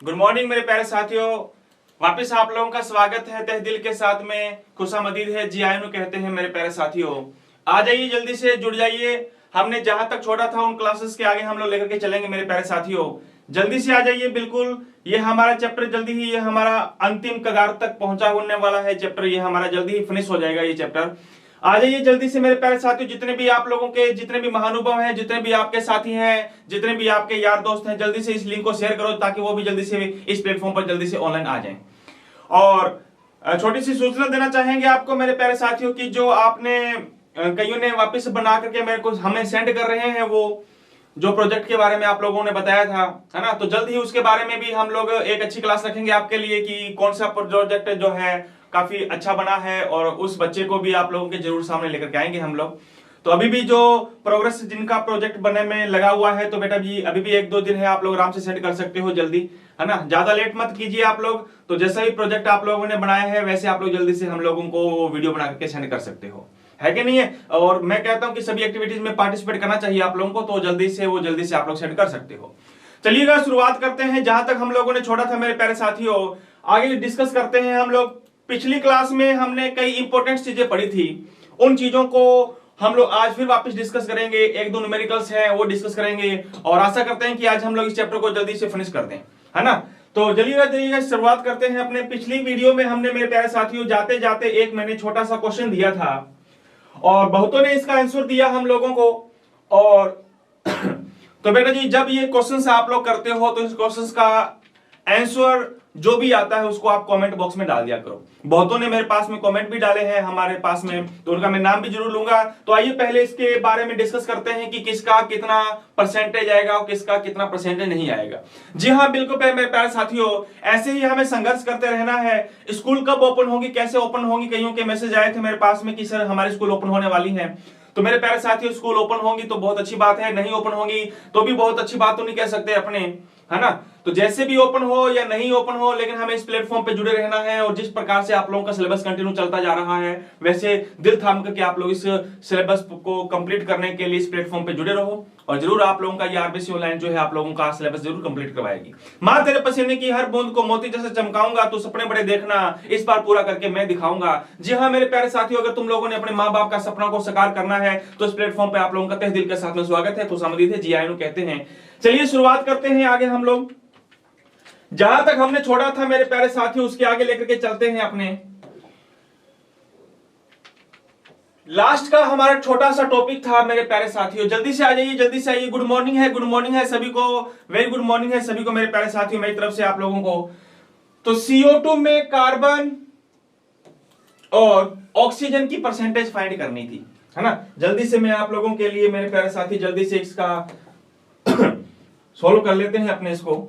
Good morning मेरे प्यारे साथियों। वापस आप लोगों का स्वागत है तहे दिल के साथ में। खुशामदीद है, जी आयनु कहते हैं मेरे प्यारे साथियों। आ जाइए, जल्दी से जुड़ जाइए। हमने जहां तक छोड़ा था उन क्लासेस के आगे हम लोग लेकर के चलेंगे मेरे प्यारे साथियों। जल्दी से आ जाइए। बिल्कुल ये हमारा चैप्टर जल्दी ही, ये हमारा अंतिम कगार तक पहुंचा होने वाला है चैप्टर। ये हमारा जल्दी ही फिनिश हो जाएगा ये चैप्टर। आ जाइए जल्दी से मेरे प्यारे साथियों। जितने भी आप लोगों के, जितने भी महानुभव हैं, जितने भी आपके साथी हैं, जितने भी आपके यार दोस्त हैं, जल्दी से इस लिंक को शेयर करो ताकि वो भी जल्दी से इस प्लेटफॉर्म पर जल्दी से ऑनलाइन आ जाएं। और छोटी सी सूचना देना चाहेंगे आपको मेरे प्यारे साथियों की, जो आपने कईयों ने वापस बना करके मेरे को हमें सेंड कर रहे हैं, वो जो प्रोजेक्ट के बारे में आप लोगों ने बताया था, है ना, तो जल्द ही उसके बारे में भी हम लोग एक अच्छी क्लास रखेंगे आपके लिए कि कौन सा प्रोजेक्ट जो है काफी अच्छा बना है, और उस बच्चे को भी आप लोगों के जरूर सामने लेकर के आएंगे हम लोग। तो अभी भी जो प्रोग्रेस जिनका प्रोजेक्ट बनने में लगा हुआ है, तो बेटा जी अभी भी 1-2 दिन है, आप लोग आराम से सेंड कर सकते हो जल्दी, है ना। ज्यादा लेट मत कीजिए आप लोग। तो जैसा ही प्रोजेक्ट आप लोगों ने बनाया है वैसे आप लोग जल्दी से हम लोगों को वीडियो बना करके सेंड कर सकते हो, है कि नहीं है। और मैं कहता हूं कि सभी एक्टिविटीज में पार्टिसिपेट करना चाहिए आप लोगों को, तो जल्दी से आप लोग सेंड कर सकते हो। चलिएगा शुरुआत करते हैं जहां तक हम लोगों ने छोड़ा था मेरे प्यारे साथियों। आगे डिस्कस करते हैं हम लोग। पिछली क्लास में हमने कई इंपॉर्टेंट चीजें पढ़ी थी, उन चीजों को हम लोग आज फिर वापस डिस्कस करेंगे। 1-2 न्यूमेरिकल्स हैं वो डिस्कस करेंगे, और आशा करते हैं कि आज हम लोग इस चैप्टर को जल्दी से फिनिश कर दें, है ना। तो चलिएगा शुरुआत करते हैं। अपने पिछली वीडियो में हमने मेरे प्यारे साथियों जाते जाते एक मैंने छोटा सा क्वेश्चन दिया था, और बहुतों ने इसका आंसर दिया हम लोगों को। और तो बेटा जी जब ये क्वेश्चंस आप लोग करते हो तो इस क्वेश्चंस का आंसर जो भी आता है उसको आप कमेंट बॉक्स में डाल दिया करो। बहुतों ने मेरे पास में कमेंट भी डाले हैं हमारे पास में, तो उनका मैं नाम भी जरूर लूंगा। तो आइए पहले इसके बारे में डिस्कस करते हैं कि किसका कितना परसेंटेज आएगा और किसका कितना परसेंटेज नहीं आएगा। जी हाँ बिल्कुल मेरे प्यारे साथियों, ऐसे ही हमें संघर्ष करते रहना है। स्कूल कब ओपन होगी, कैसे ओपन होगी, कईयों के मैसेज आए थे मेरे पास में कि सर हमारी स्कूल ओपन होने वाली है। तो मेरे प्यारे साथियों स्कूल ओपन होंगी तो बहुत अच्छी बात है, नहीं ओपन होंगी तो भी बहुत अच्छी बात तो नहीं कह सकते अपने, है ना। तो जैसे भी ओपन हो या नहीं ओपन हो, लेकिन हमें इस प्लेटफॉर्म पे जुड़े रहना है। और जिस प्रकार से आप लोगों का सिलेबस कंटिन्यू चलता जा रहा है, वैसे दिल थाम करके आप लोग इस सिलेबस को कंप्लीट करने के लिए इस प्लेटफॉर्म पे जुड़े रहो, और जरूर आप लोगों का ये आरबीसी ऑनलाइन जो है आप लोगों का सिलेबस जरूर कंप्लीट करवाएगी। मां तेरे पसीने की हर बूंद को मोती जैसे चमकाऊंगा, तो सपने बड़े देखना, इस बार पूरा करके मैं दिखाऊंगा। जी हाँ मेरे प्यारे साथियों, अगर तुम लोगों ने अपने माँ बाप का सपना को साकार करना है तो इस प्लेटफॉर्म पे आप लोगों का तहे दिल के साथ में स्वागत है। खुशामदीद है, जी आयनु कहते हैं। चलिए शुरुआत करते हैं आगे हम लोग। जहां तक हमने छोड़ा था मेरे प्यारे साथियों उसके आगे लेकर के चलते हैं अपने। लास्ट का हमारा छोटा सा टॉपिक था मेरे प्यारे साथियों। जल्दी से आ जाइए, जल्दी से आइए। गुड मॉर्निंग है, गुड मॉर्निंग है सभी को, वेरी गुड मॉर्निंग है सभी को मेरे प्यारे साथियों मेरी तरफ से आप लोगों को। तो CO2 में कार्बन और ऑक्सीजन की परसेंटेज फाइंड करनी थी, है ना। जल्दी से मैं आप लोगों के लिए मेरे प्यारे साथी जल्दी से इसका सोल्व कर लेते हैं अपने इसको।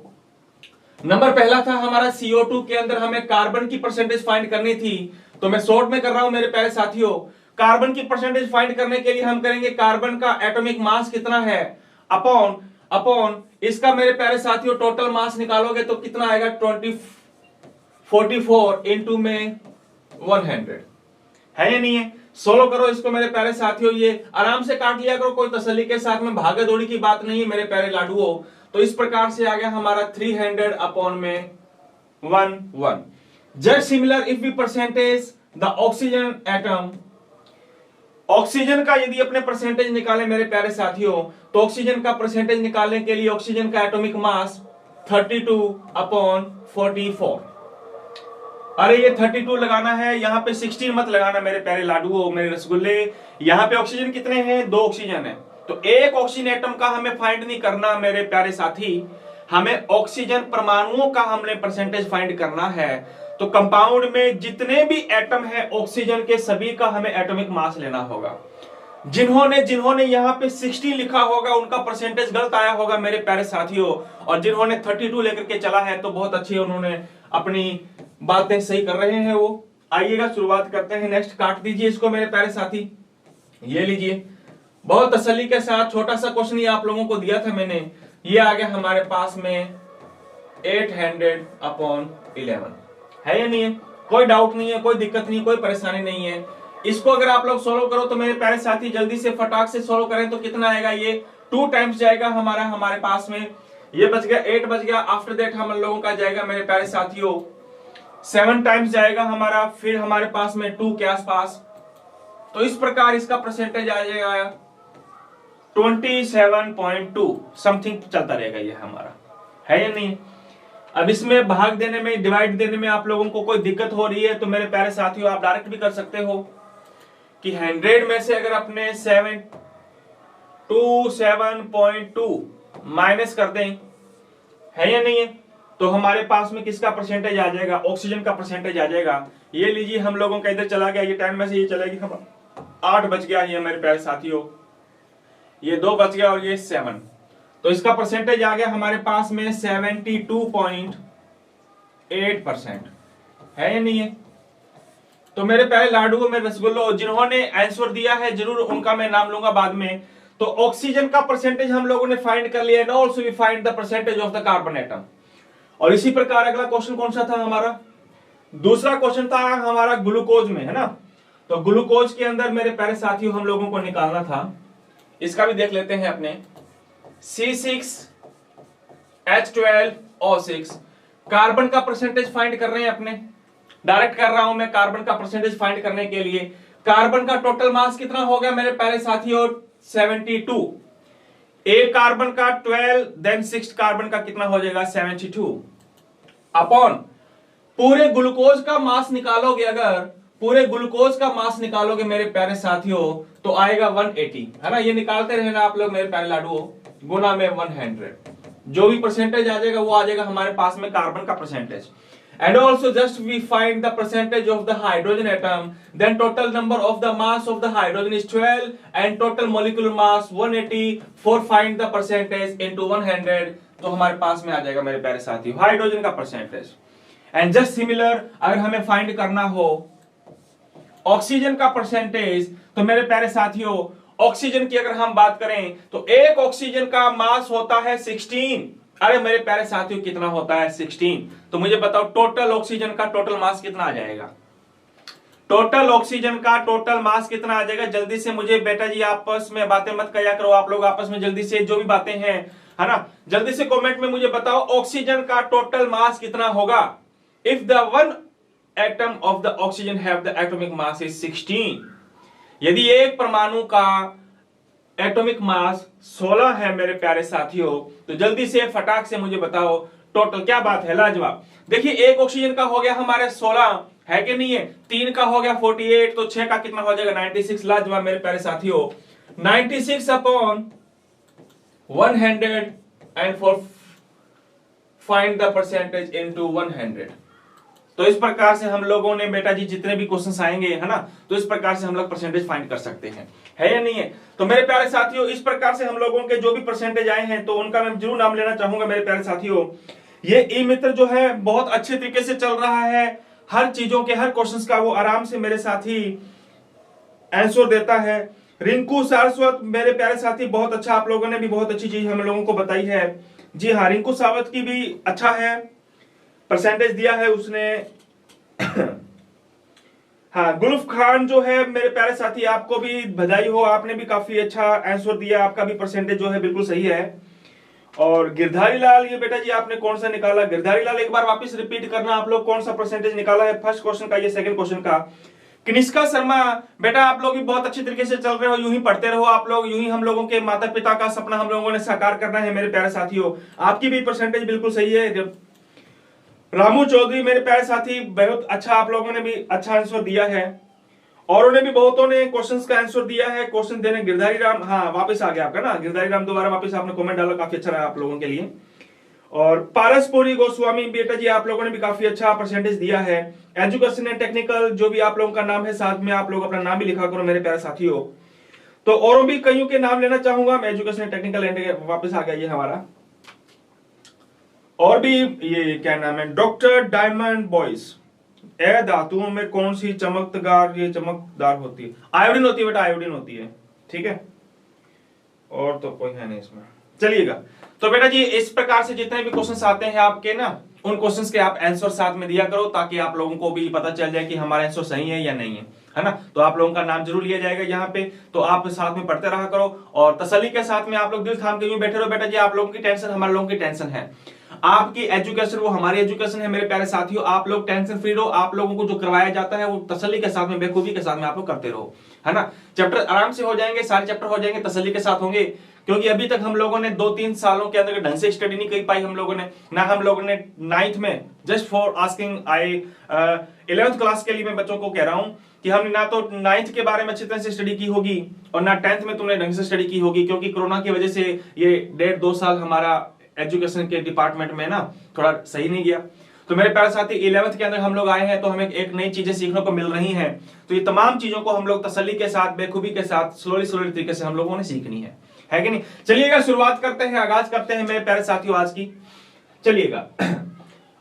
नंबर पहला था हमारा CO2 के अंदर हमें कार्बन की परसेंटेज फाइंड करनी थी, तो मैं शॉर्ट में कर रहा हूं मेरे प्यारे साथियों। कार्बन की परसेंटेज फाइंड करने के लिए हम करेंगे कार्बन का एटॉमिक मास कितना है अपॉन इसका मेरे प्यारे साथियों टोटल मास निकालोगे तो कितना आएगा 44 इंटू में 100, है या नहीं है। सोल्व करो इसको मेरे प्यारे साथियों, ये आराम से काट लिया करो, कोई तसल्ली के साथ में भागा दौड़ी की बात नहीं है मेरे प्यारे लाडुओं। तो इस प्रकार से आ गया हमारा 300 अपॉन में 1 just similar if we percentage the oxygen atom. Oxygen का यदि अपने परसेंटेज निकाले मेरे प्यारे साथियों, तो ऑक्सीजन का परसेंटेज निकालने के लिए ऑक्सीजन का एटॉमिक मास 32 अपॉन 44। अरे ये 32 लगाना है, यहां पे 16 मत लगाना मेरे प्यारे लाडुओं मेरे रसगुल्ले। यहां पे ऑक्सीजन कितने हैं, 2 ऑक्सीजन है, तो एक ऑक्सीजन एटम का हमें फाइंड नहीं करना मेरे प्यारे साथी, हमें ऑक्सीजन परमाणुओं का हमने परसेंटेज फाइंड करना है। तो कंपाउंड में जितने भी एटम है ऑक्सीजन के सभी का हमें एटॉमिक मास लेना होगा। जिन्होंने यहां पे 60 लिखा होगा उनका परसेंटेज गलत आया होगा मेरे प्यारे साथियों, और जिन्होंने 32 लेकर के चला है तो बहुत अच्छी उन्होंने अपनी बातें सही कर रहे हैं वो। आइएगा शुरुआत करते हैं। नेक्स्ट काट दीजिए इसको मेरे प्यारे साथी, ये लीजिए बहुत तसल्ली के साथ। छोटा सा क्वेश्चन ये आप लोगों को दिया था मैंने, ये आ गया हमारे पास में 800 अपॉन 11, है या नहीं है। कोई डाउट नहीं है, कोई दिक्कत नहीं, कोई परेशानी नहीं है। इसको अगर आप लोग सोल्व करो तो मेरे प्यारे साथी जल्दी से फटाक से सोल्व करें तो कितना आएगा, ये 2 टाइम्स जाएगा हमारे पास में ये बच गया 8 बच गया। आफ्टर दैट हम लोगों का जाएगा मेरे प्यारे साथियों 7 टाइम्स जाएगा हमारा, फिर हमारे पास में 2 के आसपास। तो इस प्रकार इसका परसेंटेज आ जाएगा 27.2 समथिंग चलता रहेगा ये हमारा, है या नहीं। अब इसमें भाग देने में, डिवाइड देने में आप लोगों को कोई दिक्कत हो रही है तो मेरे प्यारे साथियों आप डायरेक्ट भी कर सकते हो कि 100 में से अगर अपने 7.2 माइनस कर दें, है या नहीं है, तो हमारे पास में किसका परसेंटेज आ जाएगा, ऑक्सीजन का परसेंटेज आ जाएगा। ये लीजिए हम लोगों का इधर चला गया, ये 10 में से ये चलेगी, हम 8 बच गया ये मेरे प्यारे साथियों, ये 2 बच गया और ये 7। तो इसका परसेंटेज आ गया हमारे पास में 72.8%, है या नहीं है। तो मेरे प्यारे लाडू मेरे रसगुल्लो, जिन्होंने आंसर दिया है जरूर उनका मैं नाम लूंगा बाद में। तो ऑक्सीजन का परसेंटेज हम लोगों ने फाइंड कर लिया, also we find the percentage of the carbon atom. और इसी प्रकार अगला क्वेश्चन कौन सा था हमारा, दूसरा क्वेश्चन था हमारा ग्लूकोज में, है ना। तो ग्लूकोज के अंदर मेरे प्यारे साथियों हम लोगों को निकालना था, इसका भी देख लेते हैं अपने। C6H12O6 कार्बन का परसेंटेज फाइंड कर रहे हैं अपने, डायरेक्ट कर रहा हूं मैं कार्बन का परसेंटेज फाइंड करने के लिए। कार्बन का टोटल मास कितना हो गया मेरे प्यारे साथियों 72, एक कार्बन का 12, देन 6 कार्बन का कितना हो जाएगा 72 अपॉन पूरे ग्लूकोज का मास निकालोगे, अगर पूरे ग्लूकोज का मास निकालोगे मेरे प्यारे साथियों तो आएगा 180, है ना। ये निकालते रहना आप लोग मेरे प्यारे लाडू, गुना में 100, जो भी परसेंटेज आ जाएगा वो आ जाएगा हमारे पास में कार्बन का percentage. And also just we find the percentage of the hydrogen atom, then total number of the mass of the hydrogen is 12 and total molecular mass 180, for find the percentage into 100, तो हमारे पास में आ जाएगा मेरे प्यारे साथियों hydrogen का percentage. And just similar अगर हमें फाइंड करना हो ऑक्सीजन का परसेंटेज, तो मेरे प्यारे साथियों ऑक्सीजन की अगर हम बात करें तो एक ऑक्सीजन का मास होता है 16। अरे मेरे प्यारे साथियों कितना होता है 16, तो मुझे बताओ टोटल ऑक्सीजन का टोटल मास कितना आ जाएगा, टोटल ऑक्सीजन का टोटल मास कितना आ जाएगा। जल्दी से मुझे बेटा जी आपस में बातें मत किया करो, आप लोग आपस में जल्दी से जो भी बातें हैं, है ना, जल्दी से कमेंट में मुझे बताओ ऑक्सीजन का टोटल मास कितना होगा। If the one atom of the oxygen have the atomic mass is 16, यदि एक परमाणु का एटॉमिक मास 16 है मेरे प्यारे साथियों, तो जल्दी से फटाक से मुझे बताओ टोटल क्या बात है, लाजवाब। देखिए एक ऑक्सीजन का हो गया हमारे 16, है कि नहीं है, 3 का हो गया 48, तो 6 का कितना हो जाएगा 96, लाजवाब मेरे प्यारे साथियों 96 upon 100 and for find the percentage into 100। तो इस प्रकार से हम लोगों ने बेटा जी जितने भी क्वेश्चंस आएंगे, है ना, तो इस प्रकार से हम लोग परसेंटेज फाइंड कर सकते हैं, है या नहीं है। तो मेरे प्यारे साथियों इस प्रकार से हम लोगों के जो भी परसेंटेज आए हैं तो उनका मैं जरूर नाम लेना चाहूंगा मेरे प्यारे साथियों। ये ई मित्र जो है बहुत अच्छे तरीके से चल रहा है, हर चीजों के हर क्वेश्चंस का वो आराम से मेरे साथी आंसर देता है। रिंकू सारस्वत मेरे प्यारे साथी बहुत अच्छा, आप लोगों ने भी बहुत अच्छी चीज हम लोगों को बताई है। जी हाँ, रिंकू सावत की भी अच्छा है, परसेंटेज दिया है उसने। हाँ, गुल्फ खान जो है मेरे प्यारे साथी आपको भी बधाई हो, आपने भी काफी अच्छा आंसर दिया, आपका भी परसेंटेज जो है बिल्कुल सही है। और गिरधारी लाल, ये बेटा जी आपने कौन सा निकाला, गिरधारी लाल एक बार वापस रिपीट करना आप लोग कौन सा परसेंटेज निकाला है फर्स्ट क्वेश्चन का, ये सेकंड क्वेश्चन का। कनिष्का शर्मा बेटा आप लोग भी बहुत अच्छे तरीके से चल रहे हो, यूं ही पढ़ते रहो आप लोग, यूं ही हम लोगों के माता पिता का सपना हम लोगों ने साकार करना है मेरे प्यारे साथियों। आपकी भी परसेंटेज बिल्कुल सही है। रामू चौधरी मेरे प्यारे साथी बहुत अच्छा, आप लोगों ने भी अच्छा आंसर दिया है, और उन्होंने भी बहुतों ने क्वेश्चंस का आंसर दिया है। क्वेश्चन देने गिरधारी राम, हाँ वापस आ गया आपका ना, गिरधारी राम दोबारा वापस आपने कमेंट डाला, काफी अच्छा रहा आप लोगों के लिए। और पारसपुरी गोस्वामी बेटा जी आप लोगों ने भी काफी अच्छा परसेंटेज दिया है। एजुकेशन एंड टेक्निकल जो भी आप लोगों का नाम है साथ में आप लोग अपना नाम भी लिखा करो मेरे प्यारे साथियों। तो और भी कईयों के नाम लेना चाहूंगा मैं, एजुकेशन एंड टेक्निकल एंड वापस आ गया ये हमारा। और भी ये क्या नाम है, डॉक्टर डायमंड बॉयज, ए धातुओं में कौन सी चमकदार, ये चमकदार होती है, आयोडीन होती है बेटा, आयोडीन होती है, ठीक है, और तो कोई है नहीं इसमें। चलिएगा, तो बेटा जी इस प्रकार से जितने भी क्वेश्चंस आते हैं आपके ना, उन क्वेश्चंस के आप आंसर साथ में दिया करो ताकि आप लोगों को भी पता चल जाए कि हमारा आंसर सही है या नहीं है। है ना। तो आप लोगों का नाम जरूर लिया जाएगा यहाँ पे, तो आप साथ में पढ़ते रहा करो और तसल्ली के साथ में आप लोग दिल थाम के यूं बैठे रहो। बेटा जी आप लोगों की टेंशन हमारे लोगों की टेंशन है, आपकी एजुकेशन वो हमारी एजुकेशन है मेरे प्यारे साथियों। आप लोग टेंशन फ्री रहो, आप लोगों को जो करवाया जाता है वो तसल्ली के साथ में बेखूबी के साथ में आप लोग करते रहो, है ना। चैप्टर आराम से हो जाएंगे, सारे चैप्टर हो जाएंगे, तसल्ली के साथ होंगे, क्योंकि अभी तक हम लोगों ने 2-3 सालों के अंदर ढंग से स्टडी नहीं कर पाई हम लोगों ने ना। हम लोगों ने 9th में just for asking I 11th class के लिए मैं बच्चों को कह रहा हूं कि हमने ना तो 9th के बारे में अच्छी तरह से स्टडी की होगी और ना 10th में तुमने ढंग से स्टडी की होगी, क्योंकि कोरोना की वजह से ये 1.5-2 साल हमारा एजुकेशन के डिपार्टमेंट में ना थोड़ा सही नहीं गया। तो मेरे प्यारे साथी 11th के अंदर हम लोग आए हैं तो हमें एक नई चीजें सीखने को मिल रही हैं, तो ये तमाम चीजों को हम लोग तसल्ली के साथ बेखूबी के साथ स्लोली तरीके से हम लोगों ने सीखनी है कि नहीं। चलिएगा शुरुआत करते हैं, आगाज करते हैं मेरे प्यारे साथियों आज की। चलिएगा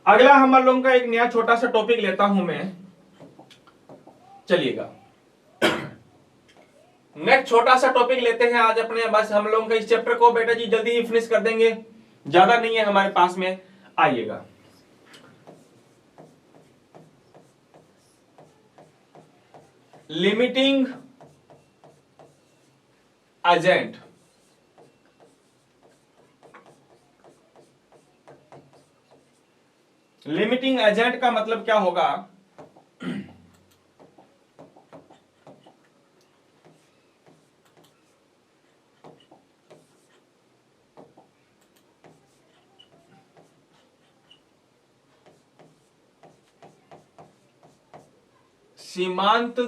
अगला हम लोगों का एक नया छोटा सा टॉपिक लेता हूं मैं। चलिएगा नेक्स्ट छोटा सा टॉपिक लेते हैं आज अपने, बस हम लोगों का इस चैप्टर को बेटा जी जल्दी ही फिनिश कर देंगे, ज्यादा नहीं है हमारे पास में। आइएगा लिमिटिंग एजेंट। लिमिटिंग एजेंट का मतलब क्या होगा? सीमांत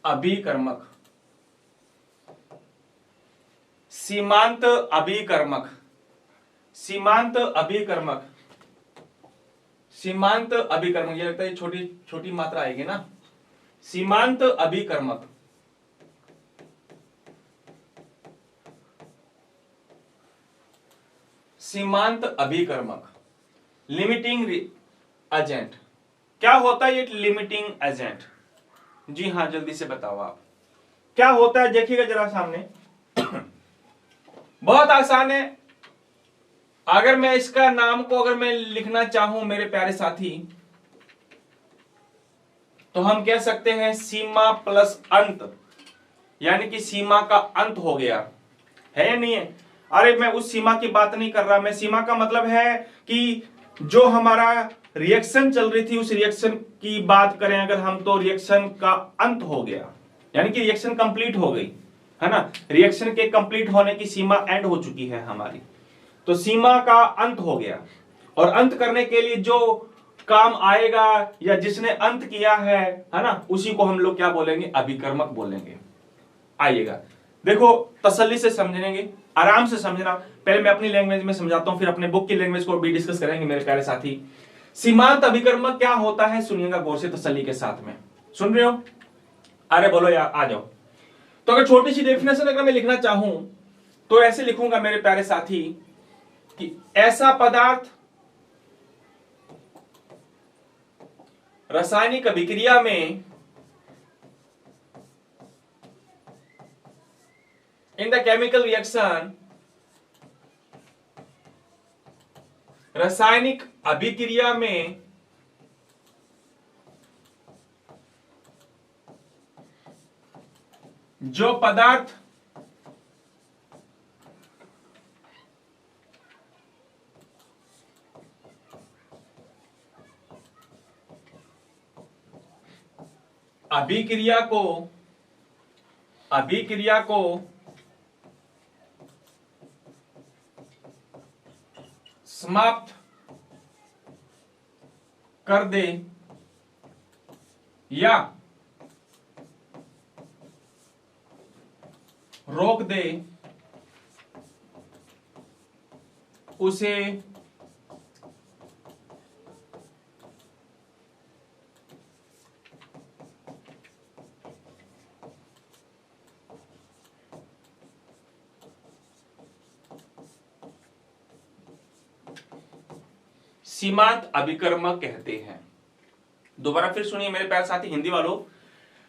अभिकर्मक। सीमांत अभिकर्मक, सीमांत अभिकर्मक, सीमांत अभिकर्मक, ये लगता है छोटी छोटी मात्रा आएगी ना। सीमांत अभिकर्मक, सीमांत अभिकर्मक, लिमिटिंग एजेंट। क्या होता है ये लिमिटिंग एजेंट? जी हां जल्दी से बताओ आप क्या होता है, देखिएगा जरा सामने। बहुत आसान है, अगर मैं इसका नाम को अगर मैं लिखना चाहूं मेरे प्यारे साथी, तो हम कह सकते हैं सीमा प्लस अंत, यानी कि सीमा का अंत हो गया है या नहीं है। अरे मैं उस सीमा की बात नहीं कर रहा, मैं सीमा का मतलब है कि जो हमारा रिएक्शन चल रही थी उस रिएक्शन की बात करें अगर हम, तो रिएक्शन का अंत हो गया, यानी कि रिएक्शन कंप्लीट हो गई, है ना। रिएक्शन के कंप्लीट होने की सीमा एंड हो चुकी है हमारी, तो सीमा का अंत हो गया। और अंत करने के लिए जो काम आएगा या जिसने अंत किया है ना, उसी को हम लोग क्या बोलेंगे? अभिकर्मक बोलेंगे। आइएगा देखो तसल्ली से समझेंगे, आराम से समझना। पहले मैं अपनी लैंग्वेज में समझाता हूं, फिर अपने बुक की लैंग्वेज को भी डिस्कस करेंगे मेरे प्यारे साथी। सीमांत अभिकर्मक क्या होता है सुनिएगा गौर से, तसल्ली के साथ में। सुन रहे हो? अरे बोलो यार आ जाओ। तो अगर छोटी सी डेफिनेशन अगर मैं लिखना चाहूं तो ऐसे लिखूंगा मेरे प्यारे साथी कि ऐसा पदार्थ रासायनिक अभिक्रिया में in the chemical reaction, रासायनिक अभिक्रिया में जो पदार्थ अभिक्रिया को समाप्त कर दे या रोक दे, उसे सीमांत अभिकर्मक कहते हैं। दोबारा फिर सुनिए मेरे प्यारे साथी हिंदी वालों,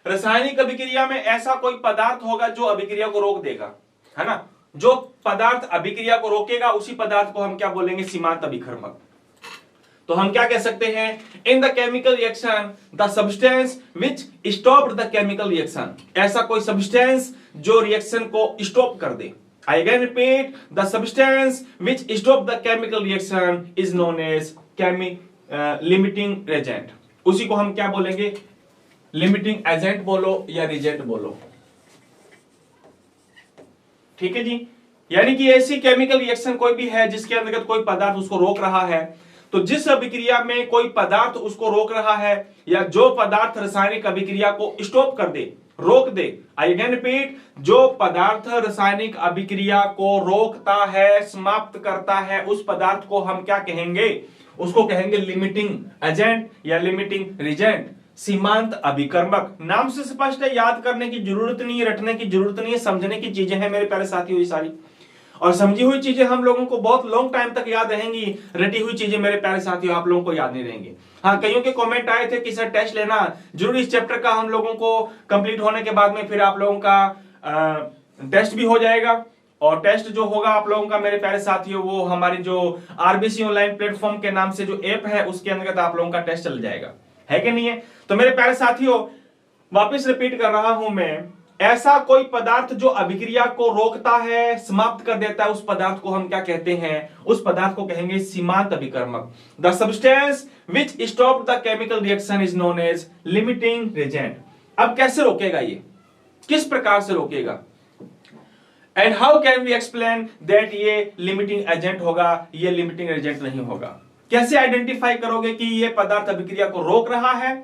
रासायनिक अभिक्रिया में ऐसा कोई पदार्थ होगा जो अभिक्रिया को रोक देगा, है ना। जो पदार्थ अभिक्रिया को रोकेगा उसी पदार्थ को हम क्या बोलेंगे, सीमांत अभिकर्मक। तो हम क्या कह सकते हैं, in the chemical reaction the substance which stopped the chemical reaction, ऐसा कोई सब्सटेंस जो रिएक्शन को स्टॉप कर दे। I again repeat, the substance which stop the chemical reaction is known as limiting agent. उसी को हम क्या बोलेंगे, लिमिटिंग एजेंट बोलो या रिजेंट बोलो, ठीक है जी। यानी कि ऐसी केमिकल रिएक्शन कोई भी है जिसके अंतर्गत कोई पदार्थ उसको रोक रहा है, तो जिस अभिक्रिया में कोई पदार्थ उसको रोक रहा है या जो पदार्थ रासायनिक अभिक्रिया को स्टॉप कर दे, रोक दे, आई अगेन रिपीट, जो पदार्थ रासायनिक अभिक्रिया को रोकता है, समाप्त करता है, उस पदार्थ को हम क्या कहेंगे, उसको कहेंगे लिमिटिंग एजेंट या लिमिटिंग रिजेंट, सीमांत अभिकर्मक। नाम से स्पष्ट है, याद करने की जरूरत नहीं है, रटने की जरूरत नहीं है, समझने की चीजें हैं मेरे प्यारे साथियों ये सारी, और समझी हुई चीजें हम लोगों को बहुत लॉन्ग टाइम तक याद रहेंगी, रटी हुई चीजें मेरे प्यारे साथियों आप लोगों को याद नहीं रहेंगी। हाँ, कईयों के कमेंट आए थे कि सर टेस्ट लेना जरूर, इस चैप्टर का हम लोगों को कंप्लीट होने के बाद में फिर आप लोगों का टेस्ट भी हो जाएगा, और टेस्ट जो होगा आप लोगों का मेरे प्यारे साथियों वो हमारी जो आरबीसी ऑनलाइन प्लेटफॉर्म के नाम से जो ऐप है उसके अंतर्गत आप लोगों का टेस्ट चल जाएगा, है कि नहीं है। तो मेरे प्यारे साथियों वापस रिपीट कर रहा हूं मैं, ऐसा कोई पदार्थ जो अभिक्रिया को रोकता है, समाप्त कर देता है, उस पदार्थ को हम क्या कहते हैं, उस पदार्थ को कहेंगे सीमांत अभिकर्मक। The substance which stop the chemical reaction is known as limiting agent. अब कैसे रोकेगा ये, किस प्रकार से रोकेगा, and how can we explain that ये लिमिटिंग एजेंट होगा, ये लिमिटिंग एजेंट नहीं होगा। कैसे आइडेंटिफाई करोगे कि ये पदार्थ अभिक्रिया को रोक रहा है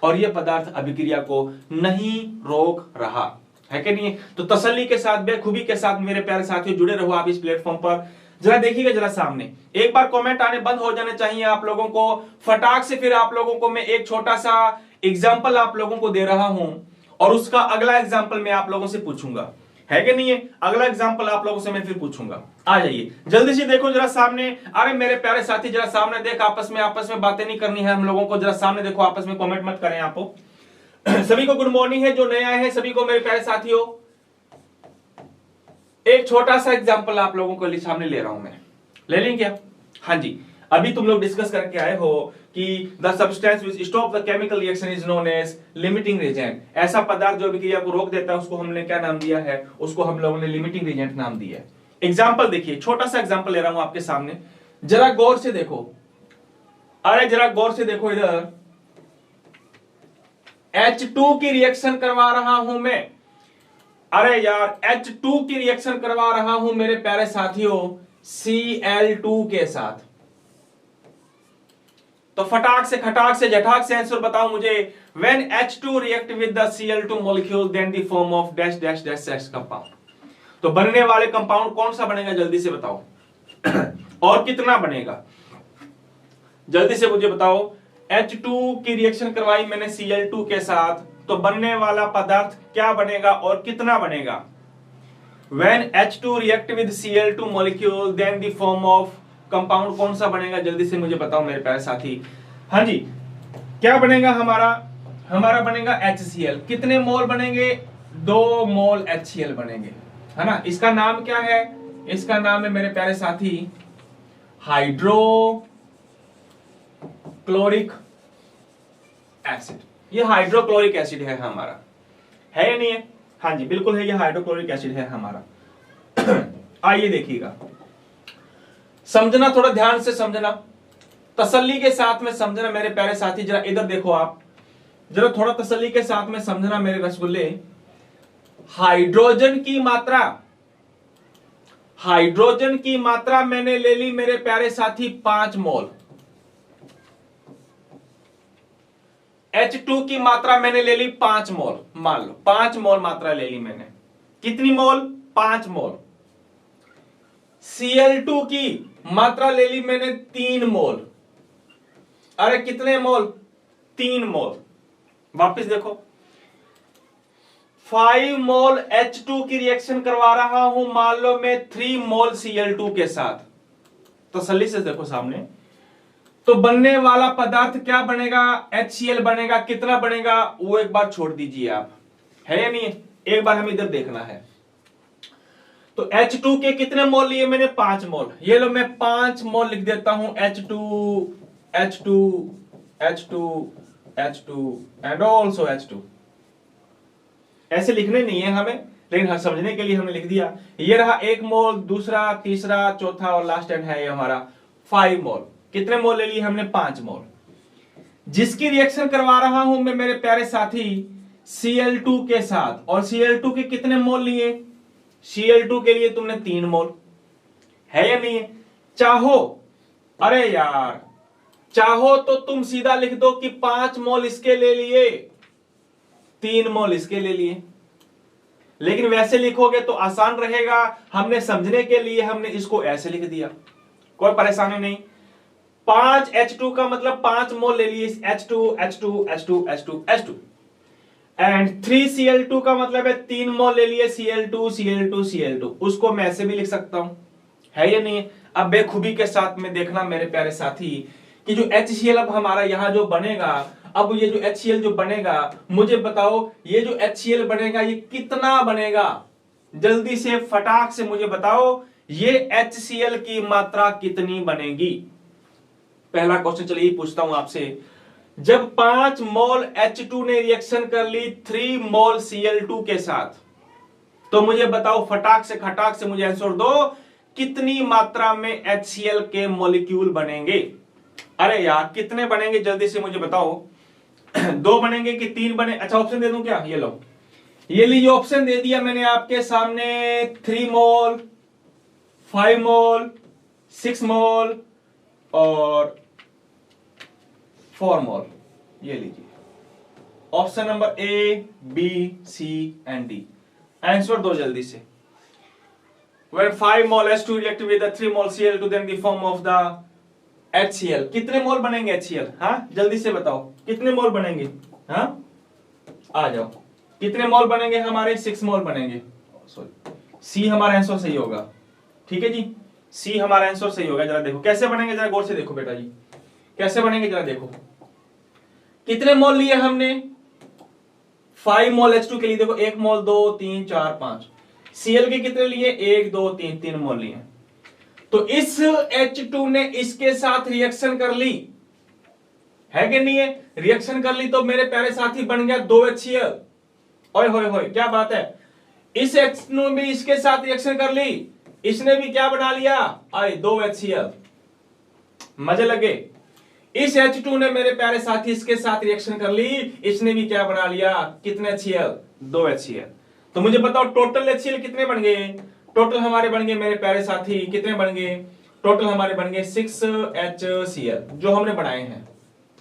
और ये पदार्थ अभिक्रिया को नहीं रोक रहा है कि नहीं। तो तसल्ली के साथ, बेखूबी के साथ मेरे प्यारे साथियों जुड़े रहो आप इस प्लेटफॉर्म पर। जरा देखिएगा, जरा सामने एक बार कमेंट आने बंद हो जाने चाहिए आप लोगों को फटाक से। फिर आप लोगों को मैं एक छोटा सा एग्जाम्पल आप लोगों को दे रहा हूं और उसका अगला एग्जाम्पल मैं आप लोगों से पूछूंगा, है कि नहीं है। अगला एग्जाम्पल आप लोगों से मैं फिर पूछूंगा। आ जाइए जल्दी से, देखो जरा सामने। अरे मेरे प्यारे साथी जरा सामने देख, आपस में बातें नहीं करनी है हम लोगों को, जरा सामने देखो, आपस में कमेंट मत करें आप। सभी को गुड मॉर्निंग है, जो नए आए हैं सभी को मेरे प्यारे साथियों एक छोटा सा एग्जाम्पल आप लोगों को सामने ले रहा हूं मैं, ले लेंगे क्या। हाँ जी, अभी तुम लोग डिस्कस करके आए हो कि the substance which stop the chemical reaction is known as limiting reagent. ऐसा पदार्थ जो अभिक्रिया को रोक देता है उसको हमने क्या नाम दिया है, उसको हम लोगों ने लिमिटिंग रिजेंट नाम दिया है। एग्जाम्पल देखिए, छोटा सा एग्जाम्पल ले रहा हूं आपके सामने, जरा गौर से देखो। अरे जरा गौर से देखो, इधर H2 की रिएक्शन करवा रहा हूं मैं। अरे यार H2 की रिएक्शन करवा रहा हूं मेरे प्यारे साथियों Cl2 के साथ। तो फटाक से खटाक से झटाक से आंसर बताओ मुझे। When H2 react with the Cl2 molecule then the form of dash dash dash dash compound। तो बनने वाले कंपाउंड कौन सा बनेगा जल्दी से बताओ और कितना बनेगा, जल्दी से मुझे बताओ। H2 की रिएक्शन करवाई मैंने Cl2 के साथ, तो बनने वाला पदार्थ क्या बनेगा और कितना बनेगा। When H2 react with Cl2 molecule then the form of compound कौन सा बनेगा, जल्दी से मुझे बताओ मेरे प्यारे साथी। हाँ जी, क्या बनेगा हमारा बनेगा HCl। कितने मोल बनेंगे, 2 मोल HCl बनेंगे, है ना। इसका नाम क्या है, इसका नाम है मेरे प्यारे साथी हाइड्रोक्लोरिक एसिड। ये हाइड्रोक्लोरिक एसिड है हमारा, है या नहीं है। हाँ जी बिल्कुल है, ये हाइड्रोक्लोरिक एसिड है हमारा। आइए देखिएगा, समझना, थोड़ा ध्यान से समझना, तसल्ली के साथ में समझना मेरे प्यारे साथी। जरा इधर देखो आप, जरा थोड़ा तसल्ली के साथ में समझना मेरे रसगुल्ले। हाइड्रोजन की मात्रा मैंने ले ली मेरे प्यारे साथी 5 मोल। H2 की मात्रा मैंने ले ली 5 मोल, मान लो 5 मोल मात्रा ले ली मैंने। कितनी मोल, 5 मोल। Cl2 की मात्रा ले ली मैंने 3 मोल। अरे कितने मोल, 3 मोल। वापस देखो, 5 मोल H2 की रिएक्शन करवा रहा हूं मान लो मैं 3 मोल Cl2 के साथ। तसल्ली से देखो सामने, तो बनने वाला पदार्थ क्या बनेगा, HCl बनेगा। कितना बनेगा वो एक बार छोड़ दीजिए आप, है या नहीं, एक बार हमें इधर देखना है। तो H2 के कितने मोल लिए मैंने? 5 मोल। ये लो मैं 5 मोल लिख देता हूं, H2 H2 H2 H2 and also H2। ऐसे लिखने नहीं है हमें, लेकिन समझने के लिए हमने लिख दिया। ये रहा 1 मोल, दूसरा, तीसरा, चौथा और लास्ट एंड है ये हमारा 5 मोल। कितने मोल ले लिए हमने? 5 मोल। जिसकी रिएक्शन करवा रहा हूं मैं मेरे प्यारे साथी Cl2 के साथ। और Cl2 के कितने मोल लिए? Cl2 के लिए तुमने 3 मोल, है या नहीं है? चाहो, अरे यार, चाहो तो तुम सीधा लिख दो कि 5 मोल इसके ले लिए, 3 मोल इसके ले लिए। लेकिन वैसे लिखोगे तो आसान रहेगा, हमने समझने के लिए हमने इसको ऐसे लिख दिया, कोई परेशानी नहीं। 5 H2 का मतलब 5 मोल ले लिए, H2 H2 H2 H2 H2 and 3 Cl2 का मतलब है 3 मोल ले लिए, Cl2 Cl2 Cl2। उसको मैं ऐसे भी लिख सकता हूं, है या नहीं? अब बेखूबी के साथ में देखना मेरे प्यारे साथी कि जो HCl अब हमारा यहां जो बनेगा, अब ये जो HCl जो बनेगा, मुझे बताओ ये जो HCl बनेगा ये कितना बनेगा? जल्दी से फटाक से मुझे बताओ, ये HCl की मात्रा कितनी बनेगी? पहला क्वेश्चन चलिए पूछता हूं आपसे। जब 5 मोल H2 ने रिएक्शन कर ली 3 मोल Cl2 के साथ, तो मुझे बताओ फटाक से खटाक से मुझे आंसर दो, कितनी मात्रा में HCl के मॉलिक्यूल बनेंगे? अरे यार कितने बनेंगे जल्दी से मुझे बताओ। 2 बनेंगे कि 3 बने? अच्छा ऑप्शन दे दूं क्या? ये लो, ये लीजिए ऑप्शन दे दिया मैंने आपके सामने। 3 मोल, 5 मोल, 6 मोल और 4 मोल। ये लीजिए option number A, B, C and D। Answer दो जल्दी से। When 5 mol H2 react with the 3 mol Cl2 then the form of the HCl। कितने मोल बनेंगे HCl? हाँ जल्दी से बताओ कितने मोल बनेंगे? हाँ आ जाओ, कितने मोल बनेंगे हमारे? 6 मोल बनेंगे। सॉरी, सी हमारा आंसर सही होगा। ठीक है जी, सी हमारा आंसर सही होगा। जरा देखो कैसे बनेंगे, जरा गौर से देखो बेटा जी, कैसे बनेंगे जरा देखो। कितने मोल लिए हमने? 5 मोल H2 के लिए देखो, 1 मोल, 2, 3, 4, 5। Cl के कितने लिए? 1, 2, 3, 3 मोल लिए। तो इस H2 ने इसके साथ रिएक्शन कर ली, है कि नहीं है? रिएक्शन कर ली तो मेरे प्यारे साथी बन गया 2 HCl। ओए होए होए क्या बात है। इस H2 ने भी इसके साथ रिएक्शन कर ली, इसने भी क्या बना लिया? 2 HCl। मजे लगे। इस H2 ने मेरे प्यारे साथी इसके साथ रिएक्शन कर ली, इसने भी क्या बना लिया? कितने HCl? 2 HCl। तो मुझे बताओ टोटल HCl कितने बन गए? टोटल हमारे बन गए मेरे प्यारे साथी, कितने बन गए? टोटल हमारे बन गए 6 HCl जो हमने बनाए हैं,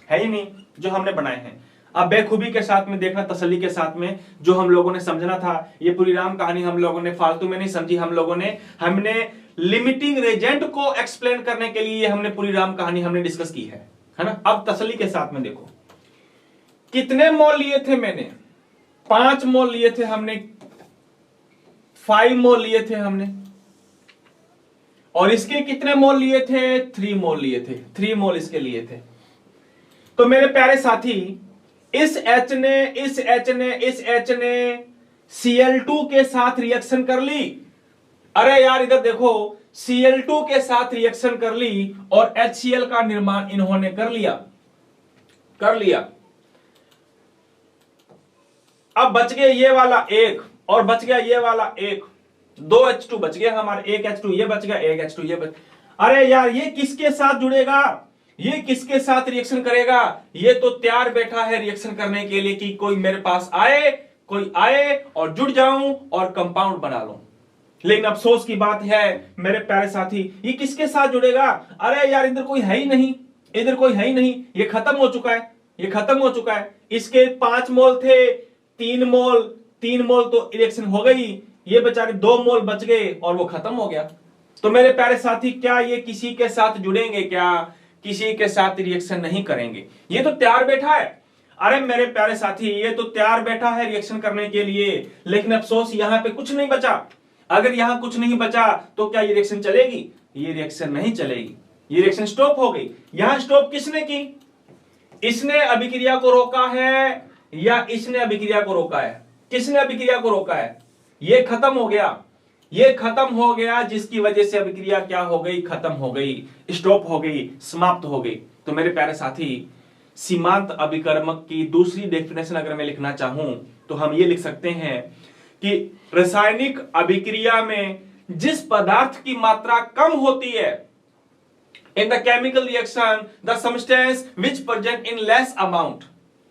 है ही नहीं? जो हमने बनाए हैं। अब बेखूबी के साथ में देखना, तसल्ली के साथ में, जो हम लोगों ने समझना था, ये पूरी राम कहानी हम लोगों ने फालतू में नहीं समझी। हमने लिमिटिंग रेजेंट को एक्सप्लेन करने के लिए हमने पूरी राम कहानी हमने डिस्कस की है ना? अब तसल्ली के साथ में देखो कितने मोल लिए थे मैंने? 5 मोल लिए थे हमने, 5 मोल लिए थे हमने, और इसके कितने मोल लिए थे? 3 मोल लिए थे। 3 मोल इसके लिए थे। तो मेरे प्यारे साथी इस H ने Cl2 के साथ रिएक्शन कर ली। अरे यार इधर देखो, Cl2 के साथ रिएक्शन कर ली और HCl का निर्माण इन्होंने कर लिया। अब बच गए ये वाला एक और बच गया ये वाला एक, 2 H2 बच गए हमारे, 1 H2 ये बच गया, 1 H2 ये बच। अरे यार ये किसके साथ जुड़ेगा? ये किसके साथ रिएक्शन करेगा? ये तो तैयार बैठा है रिएक्शन करने के लिए कि कोई मेरे पास आए, कोई आए और जुड़ जाऊं और कंपाउंड बना लूं। लेकिन अफसोस की बात है मेरे प्यारे साथी, ये किसके साथ जुड़ेगा? अरे यार इधर कोई है ही नहीं, इधर कोई है ही नहीं, ये खत्म हो चुका है, ये खत्म हो चुका है। इसके 5 मोल थे, 3 मोल तो रिएक्शन हो गई, ये बेचारे 2 मोल बच गए और वो खत्म हो गया। तो मेरे प्यारे साथी क्या ये किसी के साथ जुड़ेंगे? क्या किसी के साथ रिएक्शन नहीं करेंगे? ये तो तैयार बैठा है। अरे मेरे प्यारे साथी ये तो तैयार बैठा है रिएक्शन करने के लिए, लेकिन अफसोस यहां पे कुछ नहीं बचा। अगर यहां कुछ नहीं बचा तो क्या ये रिएक्शन चलेगी? ये रिएक्शन नहीं चलेगी, ये रिएक्शन स्टॉप हो गई। यहां स्टॉप किसने की? इसने अभिक्रिया को रोका है या इसने अभिक्रिया को रोका है? किसने अभिक्रिया को रोका है? ये खत्म हो गया, ये खत्म हो गया, जिसकी वजह से अभिक्रिया क्या हो गई, खत्म हो गई, स्टॉप हो गई, समाप्त हो गई। तो मेरे प्यारे साथी, सीमांत अभिकर्मक की दूसरी डेफिनेशन अगर मैं लिखना चाहूं तो हम ये लिख सकते हैं कि रासायनिक अभिक्रिया में जिस पदार्थ की मात्रा कम होती है, इन the chemical reaction the substance which present in less amount,